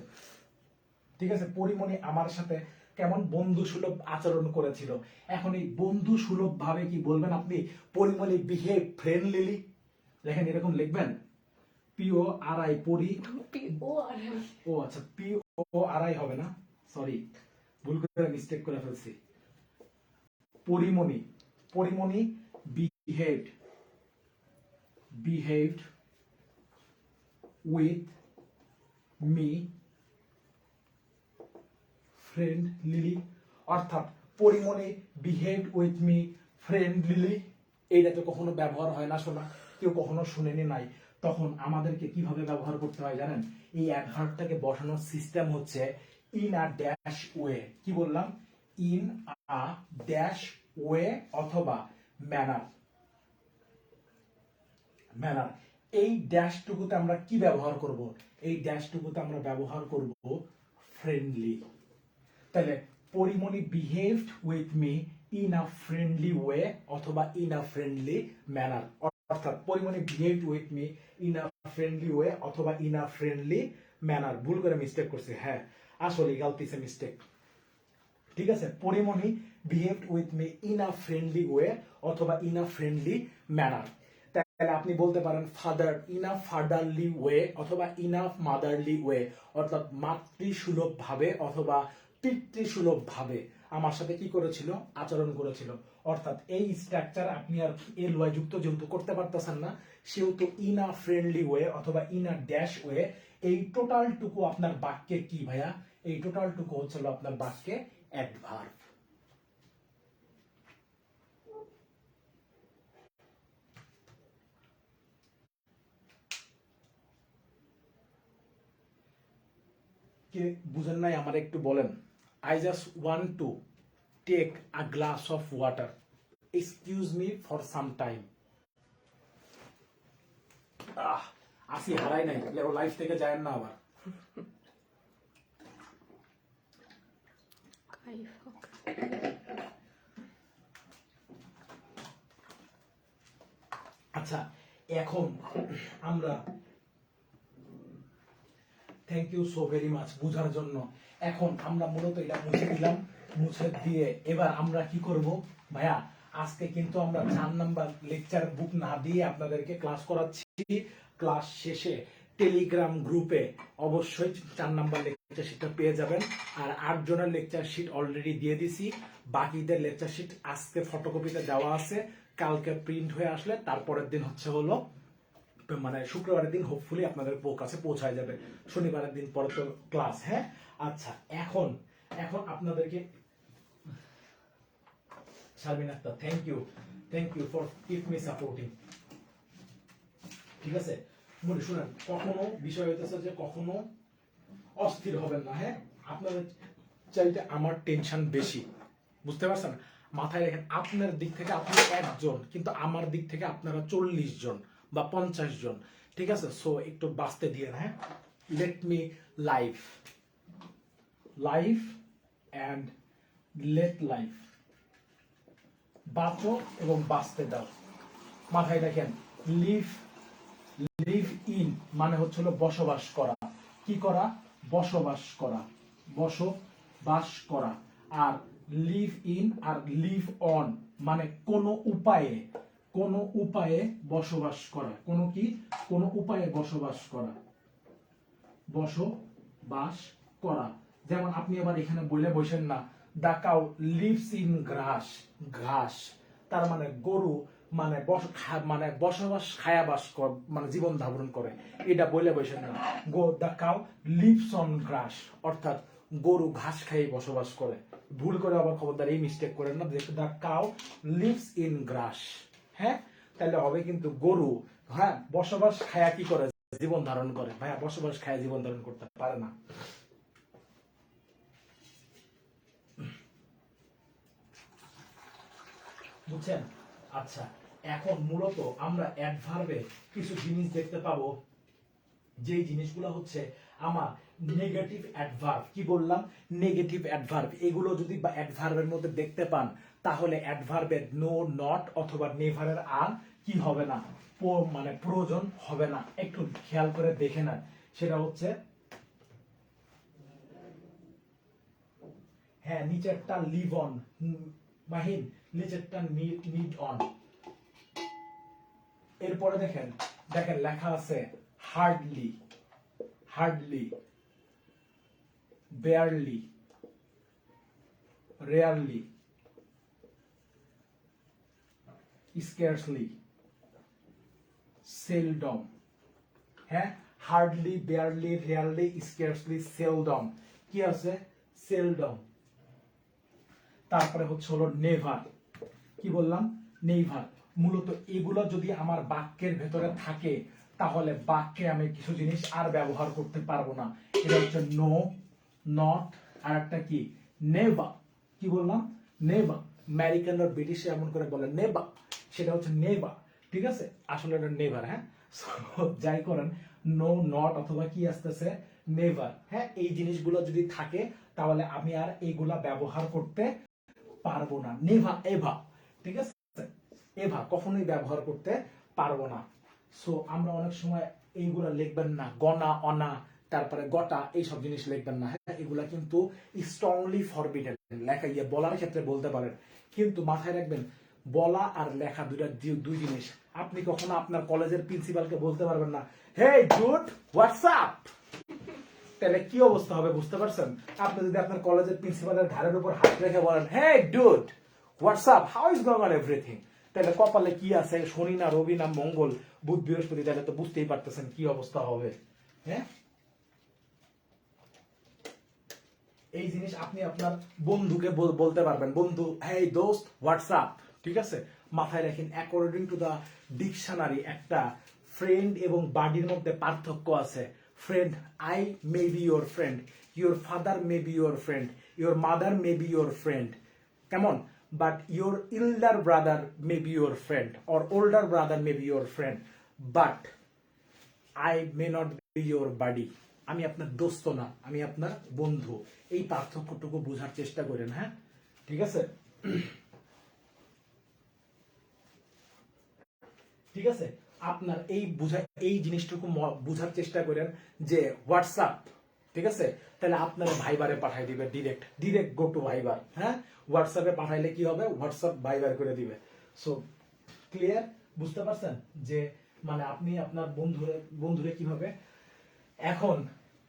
ঠিক আছে। পরিমণি আমার সাথে কেমন বন্ধু সুলভ আচরণ করেছিল। এখন এই বন্ধু সুলভ ভাবে কি বলবেন আপনি? পরিমণি বিহেভ ফ্রেন্ডলিলি, দেখেন এরকম লিখবেন, পিও আর আই, পরি, ও আচ্ছা, পিও আর আই হবে না, সরি, ভুল করে মিস্টেক করে ফেলছি। Porimoni, Porimoni behaved, behaved with me friendly, অর্থাৎ Porimoni behaved with me friendly, এইটা তো কখনো ব্যবহার হয় না, শোনা কেউ কখনো শুনেনি নাই। তখন আমাদেরকে কিভাবে ব্যবহার করতে হয় জানেন? এই অ্যাডভার্বটাকে বসানোর সিস্টেম হচ্ছে ইন আ ড্যাশ ওয়ে, কি বললাম? ইন আ ড্যাশ ওয়ে অথবা ম্যানার, ম্যানার। এই ড্যাশটুকুতে আমরা কি ব্যবহার করব? এই ড্যাশটুকুতে আমরা ব্যবহার করব ফ্রেন্ডলি। তাহলে Pori Moni behaved with me in a friendly way অথবা ইন আ ফ্রেন্ডলি ম্যানার, অর্থাৎ Porimoni behaved with me in a friendly way অথবা ইন আ ফ্রেন্ডলি ম্যানার। ভুল করে মিস্টেক করছে, হ্যাঁ আসলে গালতিছে মিস্টেক, ঠিক আছে। Pori Moni behaved with me in a friendly way অথবা ইন আ ফ্রেন্ডলি ম্যানার। তাহলে আপনি বলতে পারেন father in a fatherly way অথবা ইন আ মাদারলি ওয়ে, অর্থাৎ মাতৃসুলভ ভাবে অথবা পিতৃসুলভ ভাবে আমার সাথে কি করেছিল? আচরণ করেছিল। অর্থাৎ এই স্ট্রাকচার আপনি আর এল ওয়াই যুক্ত যেহেতু করতে পারতেছেন না, সেহেতু ইন আ ফ্রেন্ডলি ওয়ে অথবা ইন আ ড্যাশ ওয়ে, এই টোটালটুকু আপনার বাক্যে কি ভাইয়া? এই টোটালটুকু হচ্ছিল আপনার বাক্যে অ্যাডভার্ব। কে বুঝেন নাই আমার একটু বলেন। I just want to take a glass of water, excuse me for some time. আসি হারাই নাই, লাইফ থেকে যায় না আবার। আচ্ছা, এখন আমরা thank you so very much বুঝার জন্য। এখন আমরা মূলত এটা মুছে দিলাম, মুছে দিয়ে এবার আমরা কি করব ভাইয়া, আজকে কিন্তু আমরা 4 নাম্বার লেকচার বুক না দিয়ে আপনাদেরকে ক্লাস করাচ্ছি। ক্লাস শেষে টেলিগ্রাম গ্রুপে অবশ্যই 4 নাম্বার লেকচার শিটটা পেয়ে যাবেন। আর 8 জনের লেকচার শিট অলরেডি দিয়ে দিছি, বাকিদের লেকচার শিট আজকে ফটোকপিতে দেওয়া আছে, কালকে প্রিন্ট হয়ে আসলে তারপরের দিন হলো মানে শুক্রবারের দিন হোপফুলি আপনাদের কাছে পৌঁছায় যাবে, শনিবারের দিন পরে তো ক্লাস। হ্যাঁ আচ্ছা, এখন আপনাদেরকে Sharmin Akter thank you for keep me supporting. ঠিক আছে, মনে শুনেন, কখনো বিষয় হইতেছে যে কখনো অস্থির হবেন না। হ্যাঁ, আপনাদের চাইতে আমার টেনশন বেশি, বুঝতে পারছেন? মাথায় রাখেন, আপনার দিক থেকে আপনি একজন, কিন্তু আমার দিক থেকে আপনারা 40 জন বা 50 জন। ঠিক আছে, সো একটু বাঁচতে দিয়ে। হ্যাঁ, let me life and let life, বাঁচো এবং বাঁচতে দাও। মাথায় রাখেন, লিভ ইন মানে হচ্ছে বসবাস করা। কি করা? বসবাস করা, বসবাস করা। আর লিভ ইন আর লিভ অন মানে কোন উপায়ে বসবাস করা। কোন উপায়ে বসবাস করা, বসবাস করা। যেমন আপনি আবার এখানে বলে বসেন না, দা কাউ লিভস ইন ঘাস, তার মানে গরু মানে বসবাস খায়াবাস মানে জীবন ধারণ করে, এটা বলে বসেন না। The cow lives on grass, অর্থাৎ গরু ঘাস খাই বসবাস করে। ভুল করে আবার খবরদার এই মিস্টেক করেন না, দা কাউ লিভস ইন গ্রাস। হ্যাঁ, তাহলে হবে কিন্তু গরু হ্যাঁ বসবাস খায়া কি করে? জীবন ধারণ করে। ভাইয়া বসবাস খায়া জীবন ধারণ করতে পারে না। বুঝছেন? আচ্ছা, এখন মূলত আমরা অ্যাডভার্বে কিছু জিনিস দেখতে পাবো, যেই জিনিসগুলো হচ্ছে আমার নেগেটিভ অ্যাডভার্ব। কি বললাম? Negative adverb. এগুলো যদি বা অ্যাডভার্বের মধ্যে দেখতে পান, তাহলে অ্যাডভার্বের নো, নট অথবা নেভারের আর কি হবে না, মানে প্রয়োজন হবে না। একটু খেয়াল করে দেখে নেন, সেটা হচ্ছে হ্যাঁ নিচেরটা লিভ অন, মাহিন নিচেরটা নিড অন। এরপরে দেখেন লেখা আছে hardly, barely, rarely, scarcely, seldom. হ্যাঁ, hardly, barely, rarely, scarcely, seldom. কি আছে? সেলডম। তারপরে হলো নেভার। কি বললাম? নেভার। মূলত এগুলো যদি আমার বাক্যের ভেতরে থাকে, তাহলে বাক্যে আমি কিছু জিনিস আর ব্যবহার করতে পারবো না। এটা হচ্ছে নো, নট, আর একটা কি নেভার। কি বললাম? নেভার। আমেরিকান আর ব্রিটিশে এমন করে বলে নেভার, সেটা হচ্ছে নেভার। ঠিক আছে, আসলে এটা নেভার। হ্যাঁ, যাই করেন, নো, নট অথবা কি আসতেছে নেভার। হ্যাঁ, এই জিনিসগুলো যদি থাকে, তাহলে আমি আর এইগুলা ব্যবহার করতে পারবো না। নেভা, এভা। ঠিক আছে, এভা কখনোই ব্যবহার করতে পারবো না। সো আমরা অনেক সময় এইগুলা লিখবেন না, গনা, অনা, তারপরে গটা, এইসব জিনিস লিখবেন না। হ্যাঁ, এগুলা কিন্তু স্ট্রংলি ফরবিডেন। লেখা বলার ক্ষেত্রে বলতে পারেন, কিন্তু মাথায় রাখবেন, বলা আর লেখা দুই জিনিস। আপনি কখনো আপনার কলেজের প্রিন্সিপালকে বলতে পারবেন না, হেই ডুড হোয়াটসঅ্যাপ। তাহলে কি অবস্থা হবে বুঝতে পারছেন? আপনি যদি আপনার কলেজের প্রিন্সিপালের ঘাড়ের উপর হাত রেখে বলেন, hey dude what's up, how is going on everything, তাহলে কপালে কি আছে, শনি না রবি না মঙ্গল বুধ বৃহস্পতি, তাহলে তো বুঝতেই পারতেছেন কি অবস্থা হবে। হ্যাঁ, এই জিনিস আপনি আপনার বন্ধুকে বলতে পারবেন, বন্ধু হেই দোস্ত হোয়াটসঅ্যাপ। ঠিক আছে, মাথায় রাখেন, অ্যাকর্ডিং টু দা ডিকশনারি একটা ফ্রেন্ড এবং বাডির মধ্যে পার্থক্য আছে। Friend, I may be your friend, your father may be your friend, your mother may be your friend, কেমন? But your elder brother may be your friend or older brother may be your friend, but I may not be your buddy. আমি আপনার দোস্ত না, আমি আপনার বন্ধু। এই পার্থক্যটুকু বোঝার চেষ্টা করেন। হ্যাঁ, ঠিক আছে, ঠিক আছে, আপনার এই জিনিসটুকু বোঝার চেষ্টা করেন যে হোয়াটসঅ্যাপ ঠিক আছে, তাহলে আপনারা ভাইবারে পাঠাই দিবে, ডিরেক্ট গো টু ভাইবার। হ্যাঁ, হোয়াটসঅ্যাপে পাঠাইলে কি হবে, হোয়াটসঅ্যাপ ভাইবার করে দিবে। সো ক্লিয়ার, বুঝতে পারছেন যে মানে আপনি আপনার বন্ধুরে কিভাবে এখন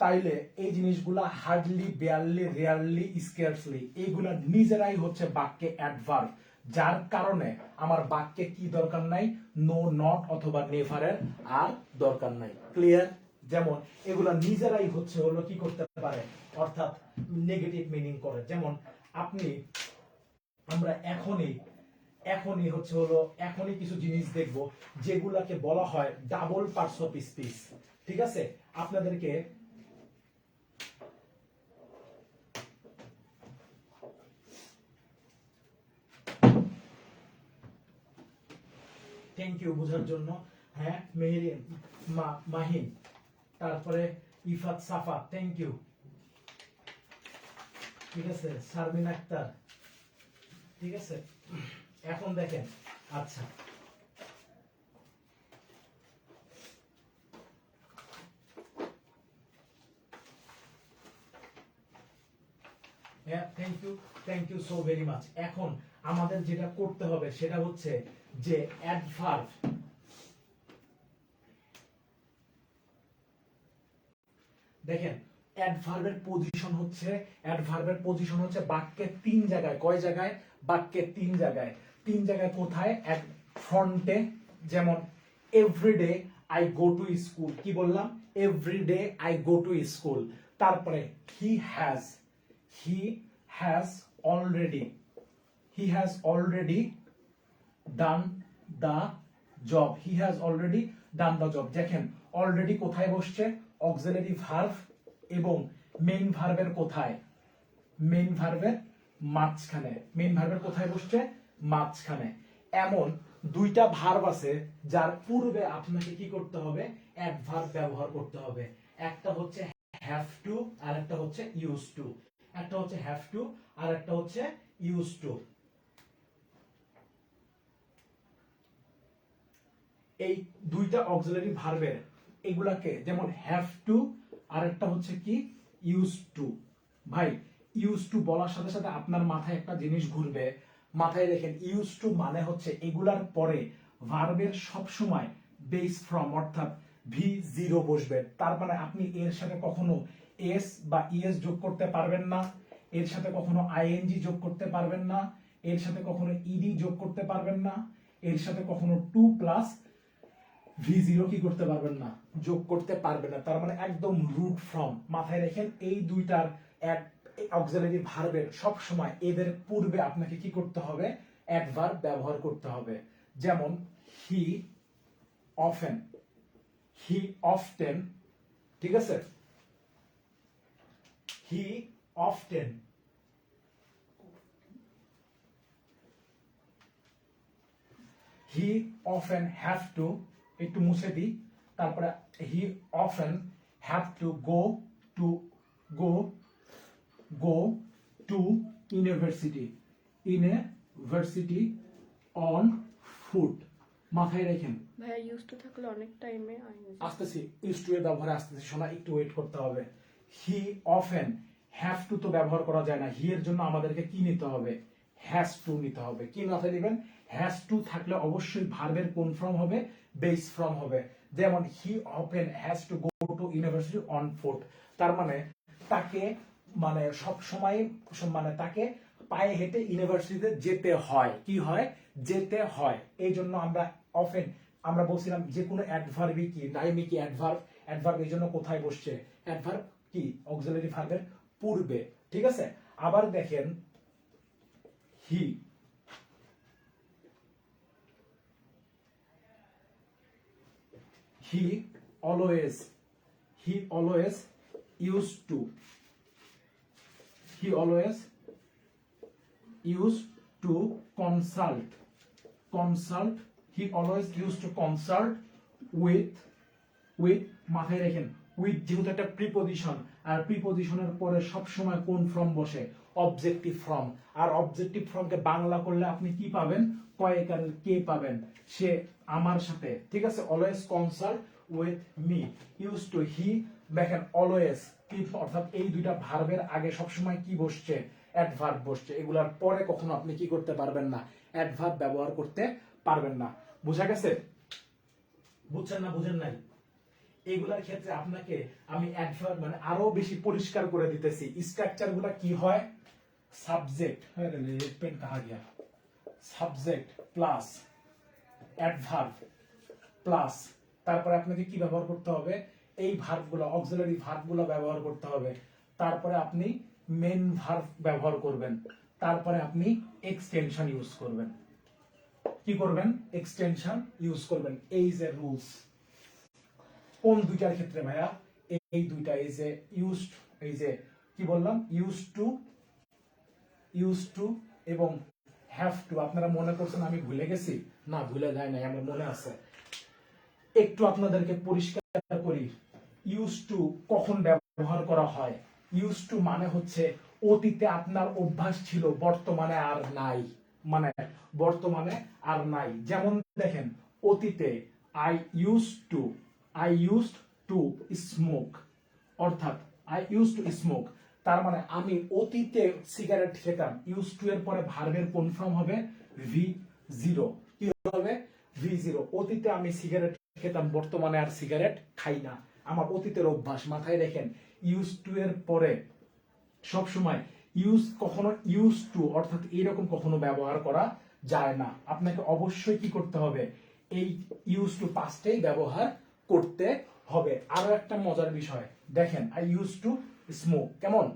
তাইলে এই জিনিসগুলা হার্ডলি, বেয়ারলি, রেয়ারলি, স্কেয়ারসলি এইগুলা নিজেরাই হচ্ছে বাক্যে অ্যাডভার্ব, যার কারণে আমার বাক্যে কি দরকার নাই, নো, নট অথবা নেভারের আর দরকার নাই। ক্লিয়ার, যেমন এগুলা নিজেরাই হচ্ছে হলো কি করতে পারে, অর্থাৎ নেগেটিভ মিনিং করে। যেমন আমরা এখনই হচ্ছে হলো এখনই কিছু জিনিস দেখব যেগুলাকে বলা হয় ডাবল পার্টস অফ স্পিচ। ঠিক আছে, আপনাদেরকে থ্যাংক ইউ বোঝার জন্য। হ্যাঁ, মেহেরিন, মাহিন, তারপরে ইফাত, সাফা, থ্যাংক ইউ। ঠিক আছে, শারমিন আক্তার, ঠিক আছে। এখন দেখেন, আচ্ছা thank you so very much. এখন আমাদের যেটা করতে হবে সেটা হচ্ছে যে অ্যাডভার্ব, দেখেন অ্যাডভার্বের পজিশন হচ্ছে বাক্যের তিন জায়গায়। কয় জায়গায়? বাক্যের তিন জায়গায় কোথায়? ফ্রন্টে, যেমন every day I go to school, কি বললাম? Every day I go to school. তারপরে he has already done the job. দেখেন অলরেডি কোথায় বসছে? অক্সিলারি ভার্ব, এবং মেইন ভার্বের কোথায়? মেইন ভার্বের মাঝখানে। মেইন ভার্বের কোথায় বসছে? মাঝখানে। এমন দুইটা ভার্ব আছে যার পূর্বে আপনাকে কি করতে হবে? অ্যাডভার্ব ব্যবহার করতে হবে। একটা হচ্ছে হ্যাভ টু আর একটা হচ্ছে ইউজ টু। একটা হচ্ছে হ্যাভ টু আর একটা হচ্ছে ইউজ টু। এই দুইটা অক্সিলারি ভার্বের এগুলাকে, যেমন হ্যাভ টু আর একটা হচ্ছে কি ইউজ টু। ভাই ইউজ টু বলার সাথে সাথে আপনার মাথায় একটা জিনিস ঘুরবে, মাথায় রেখেন ইউজ টু মানে হচ্ছে এগুলার পরে ভার্বের সব সময় বেস ফ্রম অর্থাৎ V0 বসবে। তার মানে আপনি এর সাথে কখনো এস বা ইএস যোগ করতে পারবেন না, এর সাথে কখনো আইএনজি যোগ করতে পারবেন না, এর সাথে কখনো ইডি যোগ করতে পারবেন না, এর সাথে কখনো টু প্লাস V0 কি করতে পারবেন না, যোগ করতে পারবেন না। তার মানে একদম রুট ফ্রম। মাথায় রেখেন এই দুইটার অক্সিলারি ভার্বের সব সময় এদের পূর্বে আপনাকে কি করতে হবে? অ্যাডভার্ব ব্যবহার করতে হবে। যেমন হি অফটেন, ঠিক আছে, হি অফেন হ্যাভ টু, একটু মুছে দিই, তারপরে হি often have to go to university on foot. মাথায় রাখেন ভাইয়া ইউজ টু থাকলে অনেক টাইমে আসতেছি, ইউজ টু এর ব্যবহারে আসতেছি, শোনা একটু ওয়েট করতে হবে। হি অফেন, হ্যাভ টু তো ব্যবহার করা যায় না, হি এর জন্য আমাদেরকে কি নিতে হবে? হ্যাজ টু নিতে হবে। কি মাথায় দিবেন? হ্যাজ টু থাকলে অবশ্যই ভার্বের কোন ফর্ম হবে? বেস ফর্ম হবে। যেমন হি often has to go to university on foot. তার মানে তাকে মানে সব সময় মানে তাকে পায়ে হেঁটে ইউনিভার্সিটিতে যেতে হয়। কি হয়? যেতে হয়। এই জন্য আমরা অফেন, আমরা বলছিলাম যে কোনো অ্যাডভার্বই কি নাইমি কি অ্যাডভার্ব এই জন্য কোথায় বসছে? অ্যাডভার্ব কি অক্সিলারি ভার্বের পূর্বে। ঠিক আছে, আবার দেখেন he always used to consult he always used to consult with মাথায় রাখেন উইথ যেহেতু একটা প্রিপজিশন, আর প্রিপজিশনের পরে সব সময় কোন ফর্ম বসে? Objective form. আর অবজেক্টিভ ফর্মকে বাংলা করলে আপনি কি পাবেন? কয়েকারের কে পাবেন? সে আমার সাথে। ঠিক আছে, always consult with me. Use to he দেখেন অলওয়েজ কি, অর্থাৎ এই দুইটা ভার্বের আগে সবসময় কি বসছে, অ্যাডভার্ব বসছে। এগুলার পরে কখনো আপনি কি করতে পারবেন না, অ্যাডভার্ব ব্যবহার করতে পারবেন না। বুঝা গেছে? বুঝছেন না বুঝেন নাই? এগুলার ক্ষেত্রে আপনাকে আমি অ্যাডভার্ব মানে আরো বেশি পরিষ্কার করে দিতেছি। স্ট্রাকচারগুলো কি হয়, সাবজেক্ট, পেন কাহা গিয়া, সাবজেক্ট প্লাস অ্যাডভার্ব প্লাস তারপরে আপনাকে কি ব্যবহার করতে হবে, এই ভার্বগুলো, অক্সিলারি ভার্বগুলো ব্যবহার করতে হবে। তারপরে আপনি মেন ভার্ব ব্যবহার করবেন। তারপরে আপনি এক্সটেনশন ইউজ করবেন। কি করবেন? এক্সটেনশন ইউজ করবেন। এই যে রুলস। কোন দুইটার ক্ষেত্রে ভাইয়া? এই দুইটা, এই যে ইউজড, এই যে কি বললাম, ইউজ টু এবং হ্যাভ টু। আপনারা মনে করছেন আমি ভুলে গেছি? না, ভুলে যায় নাই, আমার মনে আছে। একটু আপনাদেরকে পরিষ্কার করি, ইউজ টু কখন ব্যবহার করা হয়। ইউজ টু মানে হচ্ছে অতীতে আপনার অভ্যাস ছিল, বর্তমানে আর নাই, মানে বর্তমানে আর নাই। যেমন দেখেন, অতীতে আই ইউজড টু স্মোক, অর্থাৎ আই ইউজ টু স্মোক, তার মানে আমি অতীতে সিগারেট খেতাম। ইউজ টু এর পরে ভার্বের কোন ফর্ম হবে? V0। কি হবে? V0। অতীতে আমি সিগারেট খেতাম, বর্তমানে আর সিগারেট খাই না, আমার অতীতের অভ্যাস। মাথায় রেখেন, ইউজ টু এর পরে সবসময় কখনো ইউজ টু অর্থাৎ এরকম কখনো ব্যবহার করা যায় না। আপনাকে অবশ্যই কি করতে হবে, এই ইউজ টু পাস্টেই ব্যবহার করতে হবে। আরো একটা মজার বিষয় দেখেন, আই ইউজ টু স্মোক, কেমন?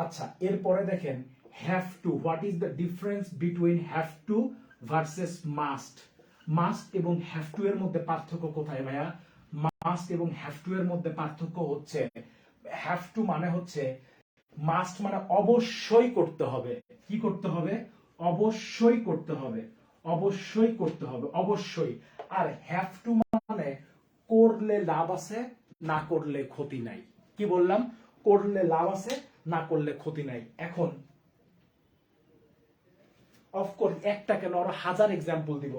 আচ্ছা, এরপরে দেখেন have to. What is the difference between have to versus must? Must এবং হ্যাভ টু এর মধ্যে পার্থক্য কোথায় ভাইয়া? মাস্ট এবং হ্যাভ টু এর মধ্যে পার্থক্য হচ্ছে, হ্যাভ টু মানে হচ্ছে, মাস্ট মানে অবশ্যই করতে হবে। কি করতে হবে? অবশ্যই করতে হবে, অবশ্যই করতে হবে, অবশ্যই। আর হ্যাভ টু মানে করলে লাভ আছে, না করলে ক্ষতি নাই। কি বললাম? করলে লাভ আছে, না করলে ক্ষতি নাই। এখন অফকোর্স একটা কেন, আরো হাজার এক্সাম্পল দিব।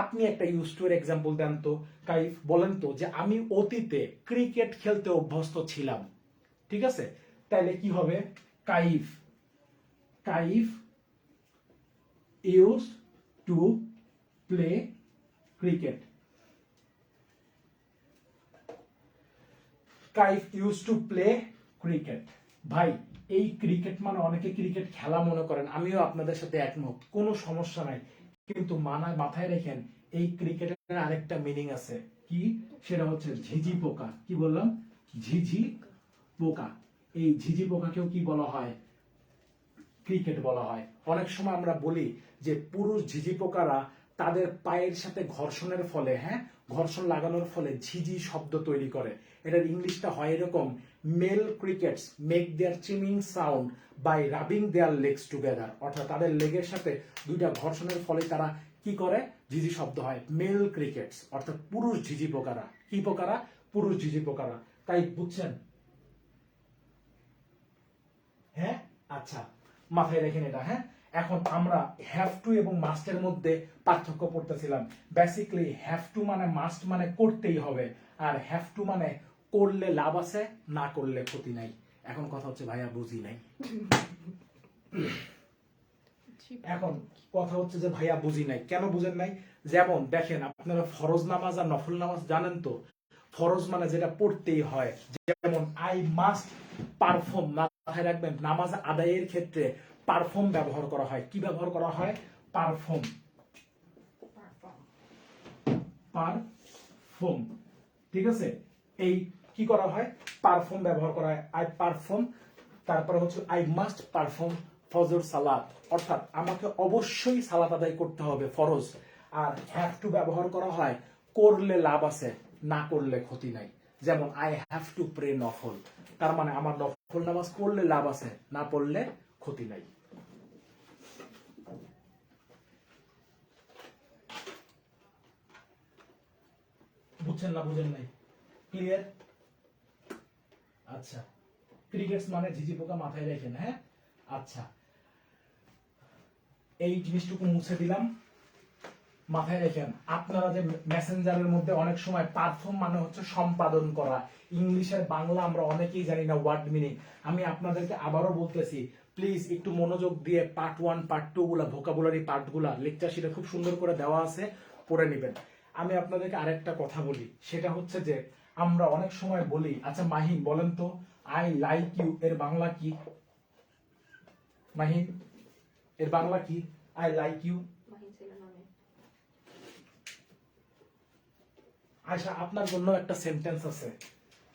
আপনি একটা ইউজ টু এর এক্সাম্পল দেন তো কাইফ, বলেন তো যে আমি অতীতে ক্রিকেট খেলতে অভ্যস্ত ছিলাম। ঠিক আছে, তাইলে কি হবে? Kaif use to play cricket. Kaif use to play cricket. ভাই, এই ক্রিকেট মানে অনেকে ক্রিকেট খেলা মনে করেন, আমিও আপনাদের সাথে একমত, কোনো সমস্যা নাই। কিন্তু মাথায় রেখেন, এই ক্রিকেটের আরেকটা মিনিং আছে। কি? সেটা হচ্ছে ঝিঝি পোকা। কি বললাম? ঝিঝি পোকা। এই ঝিঝি পোকাকেও কি বলা হয়? ক্রিকেট বলা হয়। অনেক সময় আমরা বলি যে পুরুষ ঝিঝি পোকারা তাদের পায়ের সাথে ঘর্ষণের ফলে, ঘর্ষণ লাগানোর ফলে ঝিঝি শব্দ তৈরি করে। এটার ইংলিশটা হয় এরকম, male crickets make their chiming sound by rubbing their legs together. অর্থাৎ তাদের লেগের সাথে দুইটা ঘর্ষণের ফলে তারা কি করে? ঝিঝি শব্দ হয়। মেল ক্রিকেটস অর্থাৎ পুরুষ ঝিঝি পোকারা। কি পোকারা? পুরুষ ঝিঝি পোকারা। তাই বুঝছেন? হ্যাঁ, আচ্ছা, মাথায় রেখেন এটা। এখন আমরা হ্যাভ টু এবং মাস্টের মধ্যে পার্থক্য পড়তেছিলাম। বেসিক্যালি হ্যাভ টু মানে মাস্ট মানে করতেই হবে, আর হ্যাভ টু মানে করলে লাভ আছে, না করলে ক্ষতি নাই। এখন কথা হচ্ছে ভাইয়া বুঝি নাই। এখন কথা হচ্ছে যে ভাইয়া বুঝি নাই, কেন বুঝেন নাই? যেমন দেখেন, আপনারা ফরজ নামাজ আর নফল নামাজ জানেন তো? ফরজ মানে যেটা পড়তেই হয়, যেমন আই মাস্ট পারফর্ম। মাথায় রাখবেন, নামাজ আদায়ের ক্ষেত্রে পারফর্ম ব্যবহার করা হয়। কি ব্যবহার করা হয়? পারফর্ম। পারফর্ম, ঠিক আছে? এই কি করা হয়? পারফর্ম ব্যবহার করা হয়। আই পারফর্ম, তারপরে হচ্ছে আই মাস্ট পারফর্ম ফজর সালাত, অর্থাৎ আমাকে অবশ্যই সালাত আদায় করতে হবে, ফরজ। আর হ্যাভ টু ব্যবহার করা হয় করলে লাভ আছে, না করলে ক্ষতি নাই। যেমন আই হ্যাভ টু প্রে নফল, তার মানে আমার নফল নামাজ পড়লে লাভ আছে, না পড়লে ক্ষতি নাই। বুঝছেন না বুঝেন নাই? ক্লিয়ার? আচ্ছা, ক্রিকেটস মানে ঝিঝি পোকা, মাথায় রেখেন। আচ্ছা, এই জিনিসটুকু মুছে দিলাম। মাথায় রেখেন, আপনারা যে মেসেঞ্জারের মধ্যে অনেক সময় পারফর্ম মানে হচ্ছে সম্পাদন করা, ইংলিশের বাংলা আমরা অনেকেই জানি না ওয়ার্ড মিনিং। আমি আপনাদেরকে আবারও বলতেছি, প্লিজ একটু মনোযোগ দিয়ে পার্ট 1 পার্ট 2 গুলা ভোকাবুলারি পার্ট গুলা লেকচার শিটে খুব সুন্দর করে দেওয়া আছে, পড়ে নেবেন। আমি আপনাদেরকে আরেকটা কথা বলি, সেটা হচ্ছে যে আমরা অনেক সময় বলি, আচ্ছা মাহিন বলেন তো আই লাইক ইউ এর বাংলা কি? মাহিন, এর বাংলা কি? I like you. আচ্ছা, আপনার জন্য একটা সেন্টেন্স আছে,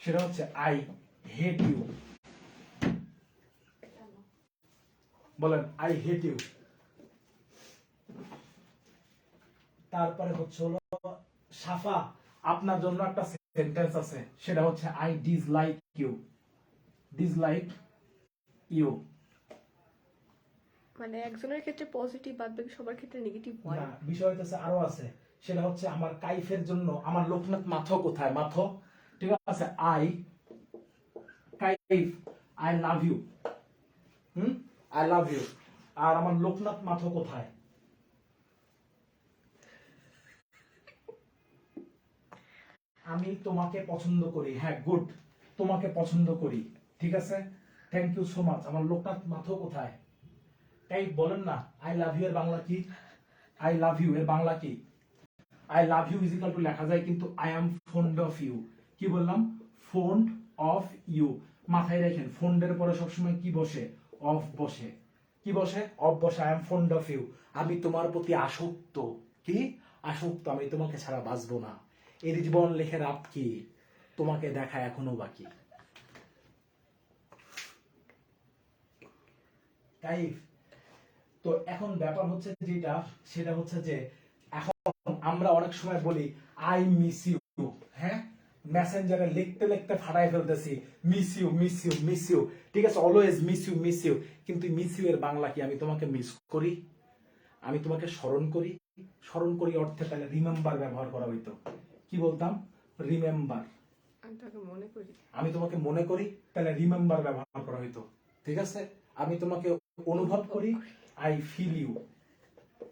সেটা হচ্ছে আই হেট ইউ। বলেন আই হেট ইউ। তারপরে হচ্ছে হলো সাফা, আপনার জন্য একটা সেন্টেন্স আছে, সেটা হচ্ছে I dislike you. Dislike you. মানে একজনের ক্ষেত্রে পজিটিভ, বাদ বাকি সবার ক্ষেত্রে নেগেটিভ হয়। না, বিষয় হচ্ছে আরো আছে, সেটা হচ্ছে আমার কাইফের জন্য আমার লোকনাথ মাথো কোথায়? মাথো, ঠিক আছে, I Kaif, I love you. I love you. আর আমার লোকনাথ মাথো কোথায়? আমি তোমাকে পছন্দ করি। হ্যাঁ, গুড, তোমাকে পছন্দ করি, ঠিক আছে, থ্যাংক ইউ সো মাচ। আমার লোকনাথ মাথো কোথায়? তাই বলেন না, আই লাভ ইউ এর বাংলা কি? আই লাভ ইউ এর বাংলা কি? I love you is equal to লেখা যায় কিন্তু I am fond of you. কি বললাম? Fond of you. মাথায় রাখেন, ফন্ডের পরে সবসময় কি বসে? অফ বসে। কি বসে? অফ বসে। I am fond of you, আমি তোমার প্রতি আসক্ত। কি? আসক্ত, আমি তোমাকে ছাড়া বাঁচবো না। এর জীবন লেখে রাত কি, তোমাকে দেখা এখনো বাকি। কাইফ। তো এখন ব্যাপার হচ্ছে যেটা, সেটা হচ্ছে যে এখন আমরা অনেক সময় বলি আই মিস ইউ। হ্যাঁ, মেসেঞ্জারে লিখতে লিখতে ফাটাই ফেলতেছি miss you miss you miss you, ঠিক আছে, always miss you miss you. কিন্তু মিস ইউ এর বাংলা কি? আমি তোমাকে মিস করি, আমি তোমাকে স্মরণ করি। স্মরণ করি অর্থে তাহলে রিমেম্বার ব্যবহার করা হইতো। কি বলতাম? রিমেম্বার। আমি তাকে মনে করি। আমি তোমাকে মনে করি, তাহলে রিমেম্বার ব্যবহার করা হইতো, ঠিক আছে। আমি তোমাকে অনুভব করি, আই ফিল ইউ।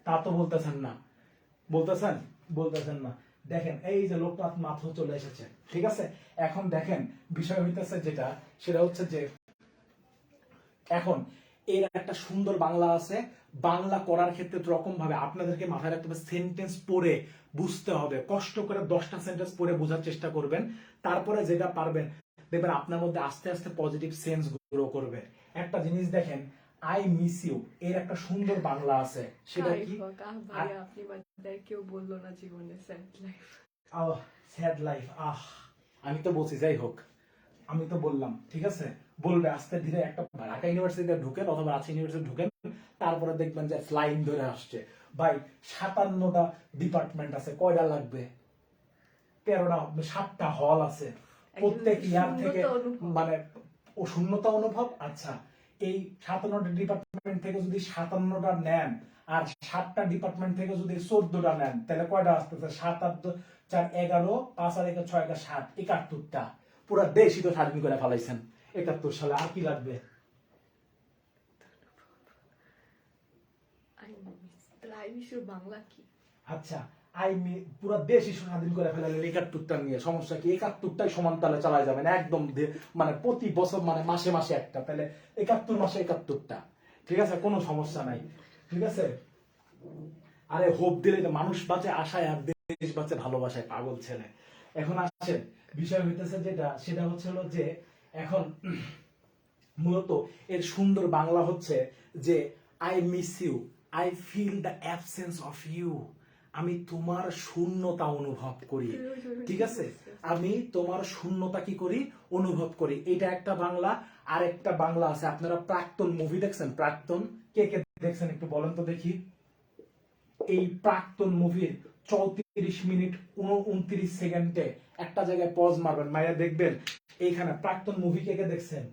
তা তো বলতেছেন না, বলতেছেন? বলতেছেন না। দেখেন এই যে লোকনাথ মাথো চলে এসেছে, ঠিক আছে। এখন দেখেন বিষয় হইতেছে যেটা, সেটা হচ্ছে যে এখন এর একটা সুন্দর বাংলা আছে। বাংলা করার ক্ষেত্রে রকম ভাবে আপনাদেরকে মাথায় রাখতে হবে, সেন্টেন্স পড়ে বুঝতে হবে, কষ্ট করে 10টা সেন্টেন্স পড়ে বোঝার চেষ্টা করবেন। তারপরে যেটা পারবেন দেখবেন আপনার মধ্যে আস্তে আস্তে পজিটিভ সেন্স গ্রো করবে। একটা জিনিস দেখেন, আই মিস ইউ এর একটা সুন্দর বাংলা আছে, সেটা কি? ভাই আপনি বাদ কেউ বললো না জীবনে স্যাড লাইফ। Sad life. আমি তো বলছি, যাই হোক, আমি তো বললাম, ঠিক আছে, বলবে আস্তে ধীরে। একটা ঢাকা ইউনিভার্সিটিতে ঢুকেন অথবা রাজশাহী ইউনিভার্সিটি ঢুকেন, তারপরে দেখবেন যে ফ্লাইং ধরে আসছে। ভাই 57টা ডিপার্টমেন্ট আছে, কয়টা লাগবে? 13টা, 7টা হল আছে, প্রত্যেক ইয়ার থেকে মানে ও শূন্যতা অনুভব। আচ্ছা, এই 57টা ডিপার্টমেন্ট থেকে যদি 57টা নেন, আর 7টা ডিপার্টমেন্ট থেকে যদি 14টা নেন, তাহলে কয়টা আসতেছে? 7 আর 4 11, 5 আর 1 6 7, 71টা। পুরা দেশই তো স্বাধীন করে ফেলাইছেন 71 সালে, আর কি লাগবে? বাংলা কি? আচ্ছা, পুরা দেশই স্বাধীন করে ফেলালেন 71টা নিয়ে, সমস্যা কি? 71টাই সমান তালে চালায় যাবেন একদম, মানে প্রতি বছর মানে মাসে মাসে একটা, তাহলে 71 মাসে 71টা, ঠিক আছে, কোনো সমস্যা নাই, ঠিক আছে। আরে হোপ দিলে তো মানুষ বাঁচে আশায়, আর দেশ বাঁচে ভালোবাসায়, পাগল ছেলে। এখন আসেন, বিষয় হইতেছে যেটা, সেটা হচ্ছে হলো যে এখন মূলত এর সুন্দর বাংলা হচ্ছে যে I miss you, I feel the absence of you. আমি তোমার শূন্যতা অনুভব করি, ঠিক আছে, আমি তোমার শূন্যতা কি করি? অনুভব করি। এটা একটা বাংলা। আর একটা বাংলা আছে, আপনারা প্রাক্তন মুভি দেখছেন? প্রাক্তন কে কে দেখছেন একটু বলেন তো দেখি। এই প্রাক্তন মুভির 34 মিনিট 29 সেকেন্ডে একটা জায়গায় পজ মারবেন, মাইয়া দেখবেন এইখানে প্রাক্তন মুভি কে কে দেখছেন?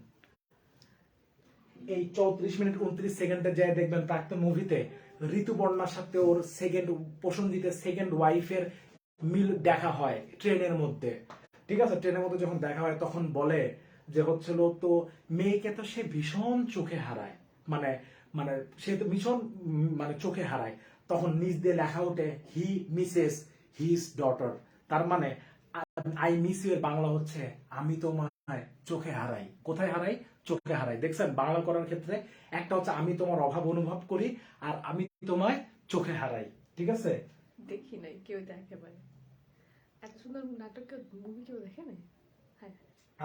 এই 34 মিনিট 29 সেকেন্ডে যায় দেখবেন প্রাক্তন মুভিতে ঋতুপর্ণার সাথে ওর সেকেন্ড প্রসঞ্জিতের সেকেন্ড ওয়াইফের মিল দেখা হয় ট্রেনের মধ্যে, ঠিক আছে। ট্রেনের মধ্যে যখন দেখা হয় তখন বলে যে হচ্ছিল তো মেয়েকে তো সে ভীষণ চোখে হারায়, মানে মানে সে তো ভীষণ মানে চোখে হারায়। তখন নিচ দিয়ে লেখা ওঠে হি মিসেস হিজ ডটার। তার মানে আই মিস ইউ এর বাংলা হচ্ছে আমি তোমায় চোখে হারাই। কোথায় হারাই? চোখে হারাই। দেখছেন বাংলা করার ক্ষেত্রে একটা হচ্ছে আমি তোমার অভাব অনুভব করি, আর আমি তোমায় চোখে হারাই। ঠিক আছে? দেখি নাই, কেউ দেখে ভাই, এত সুন্দর নাটক মুভি কেউ দেখে নাই। হ্যাঁ,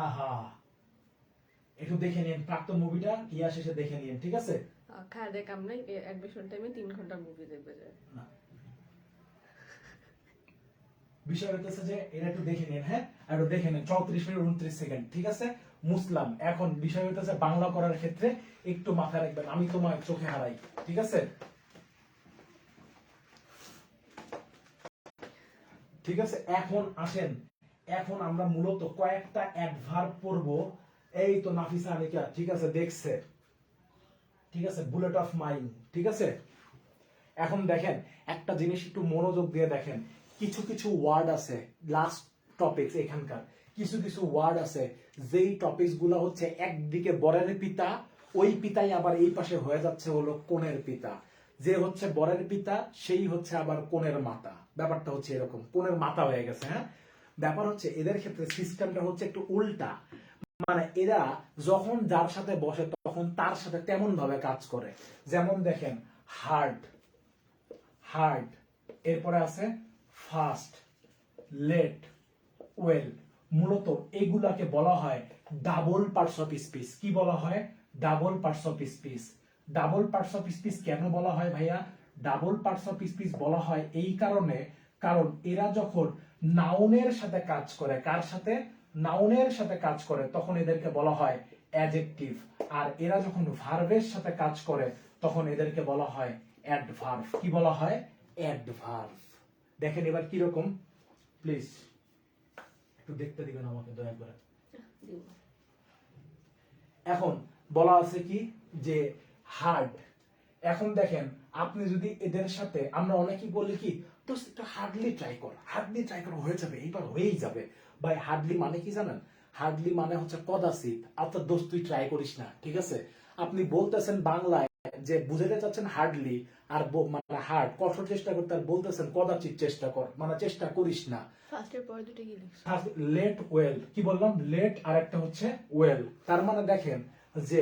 আহা, একটু দেখে নিন প্রাক্তন মুভিটা, ইয়া শেষে দেখে নিন। ঠিক আছে? খাওয়া দেয় কাম নাই, অ্যাডমিশন টাইমে 3 ঘন্টা মুভি দেখবে যায়। না, বিষয় হচ্ছে যে এটা একটু দেখে নিন। হ্যাঁ, আর একটু দেখে নিন 34 মিনিট 29 সেকেন্ড। ঠিক আছে মুসলাম, এখন বিষয় হচ্ছে বাংলা করার ক্ষেত্রে একটু মাথায় রাখবেন আমি তোমায় চোখে হারাই। ঠিক আছে? ঠিক আছে, এখন আসেন, এখন আমরা মূলত কয়েকটা অ্যাডভার্ব পড়ব। এই তো নাফিসা আনিকা ঠিক আছে দেখছে। ঠিক আছে, বুলেট অফ মাইন্ড। ঠিক আছে, এখন দেখেন একটা জিনিস একটু মনোযোগ দিয়ে দেখেন। কিছু কিছু ওয়ার্ড আছে, লাস্ট টপিকস এখানকার কিছু কিছু ওয়ার্ড আছে যেই টপিকস গুলো হচ্ছে একদিকে বরের পিতা, ওই পিতাই আবার এই পাশে হয়ে যাচ্ছে হলো কোণের পিতা। যে হচ্ছে বরের পিতা সেই হচ্ছে আবার কোণের মাতা। ব্যাপারটা হচ্ছে এরকম, কোণের মাতা হয়ে গেছে। হ্যাঁ, ব্যাপার হচ্ছে এদের ক্ষেত্রে সিস্টেমটা হচ্ছে একটু উল্টা। মানে এরা যখন যার সাথে বসে তখন তার সাথে তেমন ভাবে কাজ করে। যেমন দেখেন হার্ড, হার্ড, এরপরে আছে ফাস্ট, লেট, ওয়েল। মূলত এগুলাকে বলা হয় ডাবল পার্টস অফ স্পিচ। কি বলা হয়? Double parts of speech. Double parts of speech কেন বলা হয় ভাইয়া? ডাবল পার্টস অফ স্পিচ বলা হয় এই কারণে, কারণ এরা যখন নাউনের সাথে কাজ করে, কার সাথে? নাউনের সাথে কাজ করে, তখন এদেরকে বলা হয় অ্যাডজেক্টিভ। আর এরা যখন ভার্বের সাথে কাজ করে তখন এদেরকে বলা হয় অ্যাডভার্ব। কি বলা হয়? অ্যাডভার্ব। দেখেন এবার কি রকম, প্লিজ একটু দেখতে দিবেন আমাকে দয়া করে। এখন বলা আছে কি যে হার্ড। এখন দেখেন আপনি যদি এদের সাথে, আমরা অনেকেই বলি কি তো হার্ডলি ট্রাই কর, হার্ডলি ট্রাই কর, হয়ে যাবে, এইবার হয়েই যাবে। ভাই হার্ডলি মানে কি জানেন? হার্ডলি মানে হচ্ছে কদাচিৎ। আপনার দোস্ত তুই ট্রাই করিস না। ঠিক আছে, আপনি বলতেছেন বাংলায় যে বুঝাতে চাচ্ছেন হার্ডলি, আর মানে হার্ড কঠোর চেষ্টা করতে, আর বলতেছেন কদাচিৎ চেষ্টা কর, মানে চেষ্টা করিস না। ফার্স্টের পরে দুটো কি লিখছো? লেট ওয়েল, কি বললাম? লেট আর একটা হচ্ছে ওয়েল। তার মানে দেখেন যে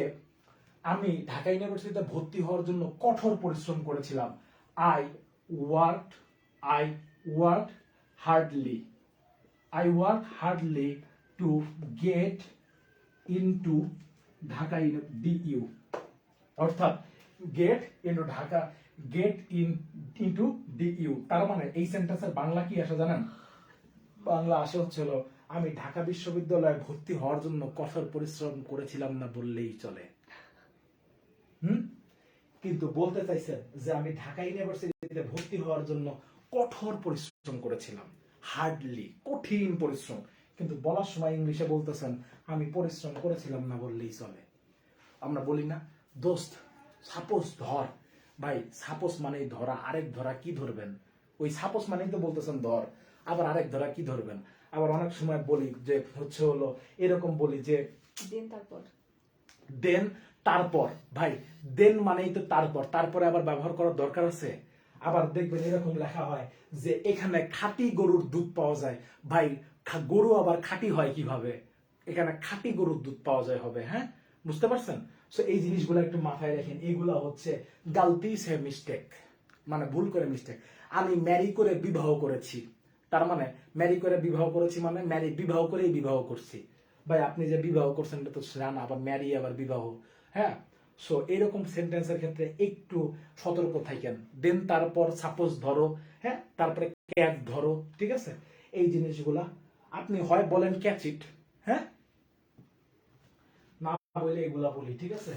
আমি ঢাকা ইউনিভার্সিটিতে ভর্তি হওয়ার জন্য কঠোর পরিশ্রম করেছিলাম। I worked hardly, I work hardly to get into Dhaka DU. অর্থাৎ get into Dhaka, get into DU. তার মানে এই সেন্টেন্সের বাংলা কি আসে জানেন? বাংলা আসে হচ্ছে হলো আমি ঢাকা বিশ্ববিদ্যালয়ে ভর্তি হওয়ার জন্য কঠোর পরিশ্রম করেছিলাম না বললেই চলে। কিন্তু বলতে চাইছেন যে আমি ঢাকা ইউনিভার্সিটিতে ভর্তি হওয়ার জন্য কঠোর পরিশ্রম করেছিলাম, হার্ডলি, কঠিন পরিশ্রম। কিন্তু বলার সময় ইংলিশে বলতেছেন আমি পরিশ্রম করেছিলাম না বললেই চলে। আমরা বলি না দোস্ত সাপোজ ধর, ভাই সাপোজ মানে ধরা, আরেক ধরা কি ধরবেন? ওই সাপোজ মানেই তো বলতেছেন ধর, আবার আরেক ধরা কি ধরবেন? আবার অনেক সময় বলি যে হচ্ছে হলো এরকম বলি যে দেন তারপর, দেন তারপর। ভাই দেন মানেই তো তারপর, তারপরে আবার ব্যবহার করার দরকার আছে? আবার দেখবেন এরকম লেখা হয় যে এখানে খাঁটি গরুর দুধ পাওয়া যায়। ভাই গরু আবার খাঁটি হয় কিভাবে? এখানে খাঁটি গরুর দুধ পাওয়া যায় হবে। হ্যাঁ, বুঝতে পারছেন? সো এই জিনিসগুলো একটু মাথায় রাখেন। এইগুলা হচ্ছে গালতি সে মিস্টেক, মানে ভুল করে মিস্টেক। আমি ম্যারি করে বিবাহ করেছি, তার মানে ম্যারি করে বিবাহ করেছি মানে ম্যারি বিবাহ করেই বিবাহ করছি। ভাই আপনি যে বিবাহ করছেন এটা তো জানা, আবার ম্যারি আবার বিবাহ। হ্যাঁ, সো এরকম সেন্টেন্সের ক্ষেত্রে একটু সতর্ক থাকেন। দেন তারপর সাপোজ ধরো, হ্যাঁ, তারপরে ক্যাচ ধরো। ঠিক আছে, এই জিনিসগুলা আপনি হয় বলেন ক্যাচ ইট, হ্যাঁ, না বলে এগুলা বলি। ঠিক আছে,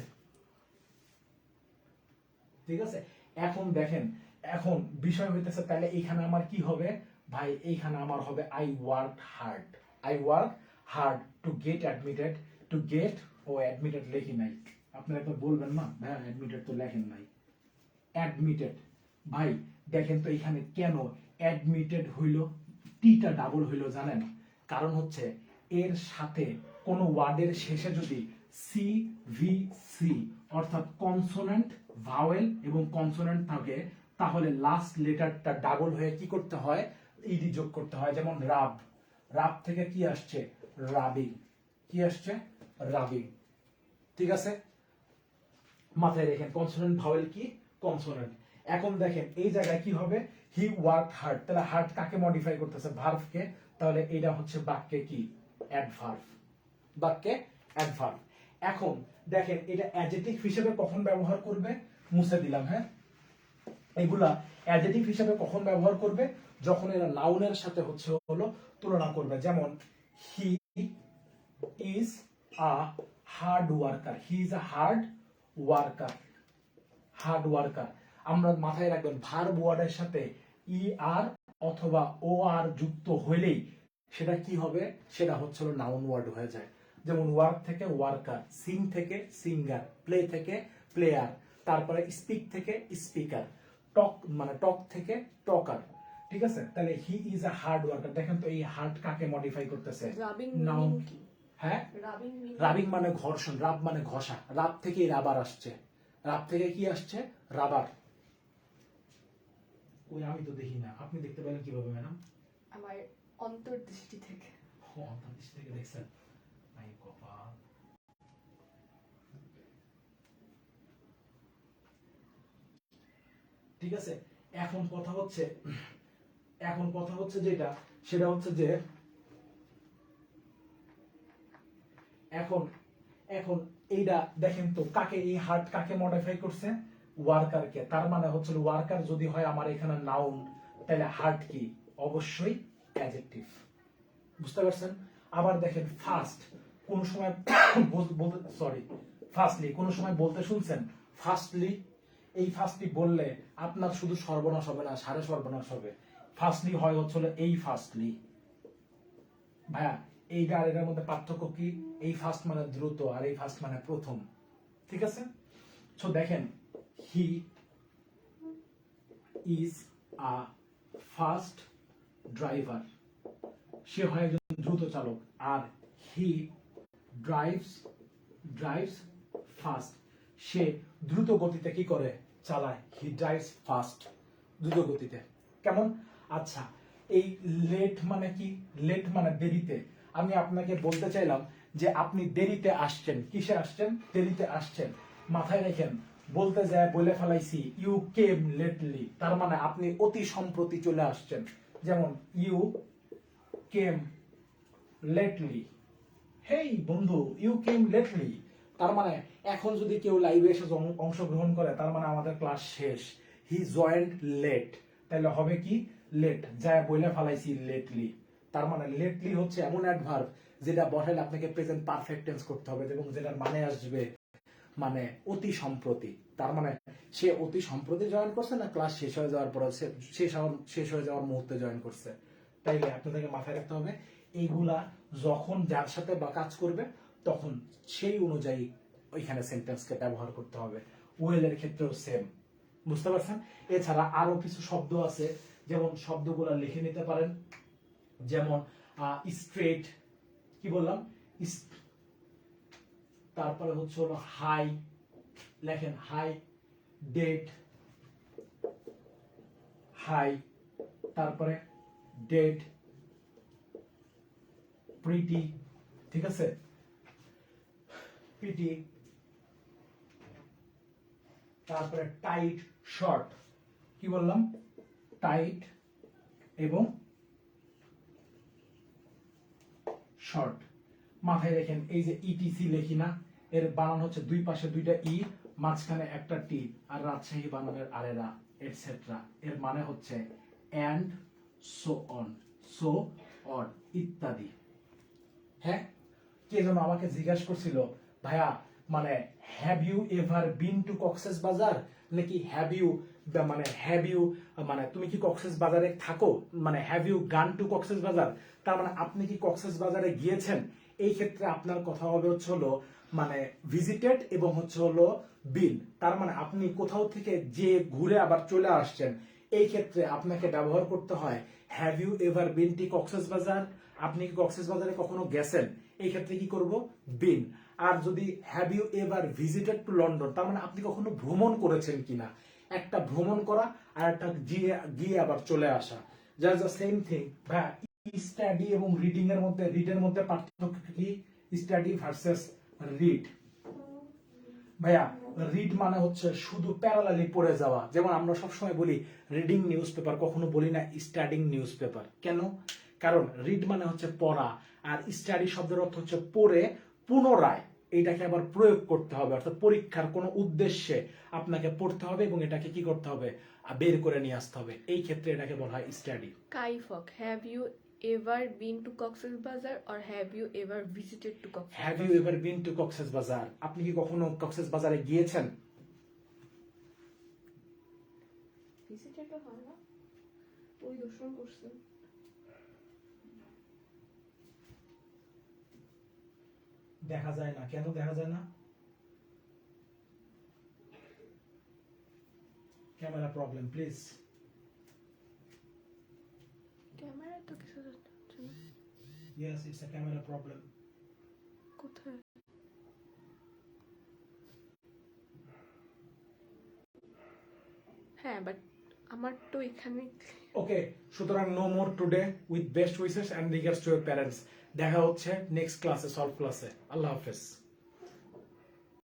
ঠিক আছে। এখন দেখেন, এখন বিষয় হইতেছে তাহলে এইখানে আমার কি হবে? ভাই এইখানে আমার হবে I work hard, I work hard to get admitted. To get ও অ্যাডমিটেড লেখি নাই, আপনারা একবার বলবেন না ভাই অ্যাডমিটেড তো লেখেন নাই। অ্যাডমিটেড, ভাই দেখেন তো এখানে কেন অ্যাডমিটেড হইল, টিটা ডাবল হইল জানেন? কারণ হচ্ছে এর সাথে কোন ওয়ার্ডের শেষে যদি সি ভি সি অর্থাৎ কনসোনেন্ট, ভাওয়েল এবং কনসোনেন্ট থাকে তাহলে লাস্ট লেটারটা ডাবল হয়ে কি করতে হয়, ইডি যোগ করতে হয়। যেমন রাব, রাব থেকে কি আসছে, রাবিং, কি আসছে, রাবিং। ঠিক আছে, মাথায় রেখেন কনসোনেন্ট ভাওয়েল কি, কনসোনেন্ট। এখন দেখেন এই জায়গায় কি হবে, হি ওয়ার্ক হার্ড, তাহলে হার্ড কাকে মডিফাই করতেছে, ভার্বকে, তাহলে এটা হচ্ছে বাক্যে কি, অ্যাডভার্ব, বাক্যে অ্যাডভার্ব। এখন দেখেন এটা অ্যাডজেক্টিভ হিসেবে কখন ব্যবহার করবে, মুছে দিলাম, হ্যাঁ, এগুলা অ্যাডজেক্টিভ হিসেবে কখন ব্যবহার করবে, যখন এরা নাউনের সাথে হচ্ছে হলো তুলনা করবে। যেমন হি is a hard worker, he is a hard worker, hard worker. আমরা মাথায় রাখবেন ভার্ব ওয়ার্ডের সাথে ই আর অথবা ও আর যুক্ত হইলেই সেটা কি হবে, সেটা হচ্ছে হলো নাউন ওয়ার্ড হয়ে যায়। যেমন ওয়ার্ক থেকে ওয়ার্কার, সিং থেকে সিঙ্গার, প্লে থেকে প্লেয়ার, তারপরে স্পিক থেকে স্পিকার, টক মানে টক থেকে টকার। ঠিক আছে, তাহলে হি ইজ আ হার্ড ওয়ার্কার। দেখেন তো এই হার্ড কাকে মডিফাই করতেছে, রাবিং নাউন। মিনিং কি? হ্যাঁ, রাবিং মিনিং রাবিং মানে ঘর্ষণ, রাব মানে ঘষা, রাব থেকেই রাবার আসছে, রাব থেকে কি আসছে, রাবার। ওই আমি তো দেখি না, আপনি দেখতে পেলেন কিভাবে ম্যাডাম? আমার অন্তর্দৃষ্টি থেকে। ও অন্তর্দৃষ্টি থেকে দেখছেন, আই কপাল। ঠিক আছে, এখন কথা হচ্ছে, এখন কথা হচ্ছে যেটা, সেটা হচ্ছে যে এখন এখন এইটা দেখেন তো কাকে, এই হার্ট কাকে মডিফাই করছে, ওয়ার্কারকে। তার মানে হচ্ছে ওয়ার্কার যদি হয় আমার এখানে নাউন, তাহলে হার্ট কি, অবশ্যই অ্যাডজেক্টিভ। বুঝতে পারছেন? আবার দেখেন ফার্স্ট, কোন সময় বলতে, সরি, ফার্স্টলি কোন সময় বলতে শুনছেন, ফার্স্টলি। এই ফার্স্টলি বললে আপনার শুধু সর্বনাশ হবে না, সাড়ে সর্বনাশ হবে। ফার্স্টলি হয় হচ্ছে এই ফার্স্টলি। ভাইয়া এইটা আর এটার মধ্যে পার্থক্য কি, এই ফার্স্ট মানে দ্রুত আর এই ফার্স্ট মানে প্রথম। ঠিক আছে, তো দেখেন he is a fast driver, সে হয় একজন দ্রুত চালক। আর হি ড্রাইভস ড্রাইভস ফাস্ট, সে দ্রুত গতিতে কি করে, চালায়। হি ড্রাইভস ফাস্ট, দ্রুত গতিতে। কেমন? আচ্ছা, এই লেট মানে কি, লেট মানে দেরিতে। আমি আপনাকে বলতে চাইলাম যে আপনি দেরিতে আসছেন, কিসে আসছেন, দেরিতে আসছেন। মাথায় রেখেন, বলতে যায় বলে ফেলাইছি ইউ কেম লেটলি, তার মানে আপনি অতি সম্প্রতি চলে আসছেন। যেমন ইউ কেম লেটলি, হেই বন্ধু ইউ কেম লেটলি, তার মানে এখন যদি কেউ লাইভে এসে অংশগ্রহণ করে তার মানে আমাদের ক্লাস শেষ। হি জয়েন্ট লেট, তাহলে হবে কি, লেট, যায় বইলে ফালাইছি লেটলি। তার মানে লেটলি হচ্ছে এমন অ্যাডভার্ব যেটা বসাইলে আপনাকে প্রেজেন্ট পারফেক্ট টেন্স করতে হবে এবং যেটার মানে আসবে মানে অতি সম্প্রতি। তার মানে সে অতি সম্প্রতি জয়েন করছে না ক্লাস শেষ হয়ে যাওয়ার পর, শেষ হয়ে যাওয়ার মুহূর্তে জয়েন করছে। তাইলে আপনাদেরকে মাথায় রাখতে হবে এইগুলা যখন যার সাথে বা কাজ করবে তখন সেই অনুযায়ী ওইখানে সেন্টেন্সকে ব্যবহার করতে হবে। ওয়েলের ক্ষেত্রেও সেম। বুঝতে পারছেন? এছাড়া আরো কিছু শব্দ আছে, যেমন শব্দগুলা লিখে নিতে পারেন। যেমন স্ট্রেট, কি বললাম, তারপরে হচ্ছে হলো হাই, লেখেন হাই, ডেট, হাই, তারপরে ডেট, প্রিটি, ঠিক আছে, প্রিটি, তারপরে টাইট, শর্ট, কি বললাম, টাইট এবং শর্ট। মাথায় রেখেন এই যে ইটিসি লেখি না, এর বানান হচ্ছে দুই পাশে দুইটা ই, মাঝখানে একটা টি, আর রাজশাহী বানানের আরেরা, এটসেট্রা। এর মানে হচ্ছে and, so on, so on, ইত্যাদি। হ্যাঁ, কে যেন আমাকে জিজ্ঞাসা করছিল, ভাইয়া মানে have you ever been to Cox's Bazar, নাকি হ্যাভ ইউ মানে তুমি কি কক্সেস বাজারে থাকো, মানে হ্যাভ ইউ গান টু কক্সেস বাজার, তার মানে আপনি কি কক্সেস বাজারে গিয়েছেন। এই ক্ষেত্রে আপনার কথা হবে হচ্ছে হলো মানে ভিজিটেড এবং হচ্ছে হলো বিন, তার মানে আপনি কোথাও থেকে যে ঘুরে আবার চলে আসছেন। এই ক্ষেত্রে আপনাকে ব্যবহার করতে হয় have you ever been to Cox's Bazar, আপনি কি কক্সেস বাজারে কখনো গেছেন, এই ক্ষেত্রে কি করব, বিন। আর যদি have you ever visited to London, তার মানে আপনি কখনো ভ্রমণ করেছেন কিনা, একটা ভ্রমণ করা আর একটা গিয়ে গিয়ে আবার চলে আসা, জাস্ট দ্য সেম থিং। ভাই স্টাডি এবং রিডিং এর মধ্যে, রিডের মধ্যে পার্থক্য কি? Study versus read. ভাইয়া রিড মানে হচ্ছে শুধু প্যারালালি পড়ে যাওয়া, যেমন আমরা সবসময় বলি রিডিং নিউজ পেপার, কখনো বলি না স্টাডিং নিউজ পেপার। কেন? কারণ রিড মানে হচ্ছে পড়া, আর স্টাডি শব্দের অর্থ হচ্ছে পড়ে পুনরায় এটাকে আবার প্রয়োগ করতে হবে, অর্থাৎ পরীক্ষার কোনো উদ্দেশ্যে আপনাকে পড়তে হবে এবং এটাকে কি করতে হবে, বের করে নিয়ে আসতে হবে। এই ক্ষেত্রে এটাকে বলা হয় স্টাডি। কাইফক, have you ever been to Cox's Bazar or have you ever visited to Cox's? Have you ever been to Cox's Bazar? আপনি কি কখনো কক্সেস বাজারে গিয়েছেন? ভিজিটেড হয় না, পরিদর্শন করছেন? দেখা যায় না, কেন দেখা যায় না? Camera problem please. ক্যামেরায় তো কিছু যাচ্ছে না। Yes, it's a camera problem. কোথায়? হ্যাঁ, বাট আমার তো এখানে ওকে, সুতরাং no more today, with best wishes and regards to your parents. দেখা হচ্ছে নেক্সট ক্লাসে, সলভ ক্লাসে। আল্লাহ হাফেজ।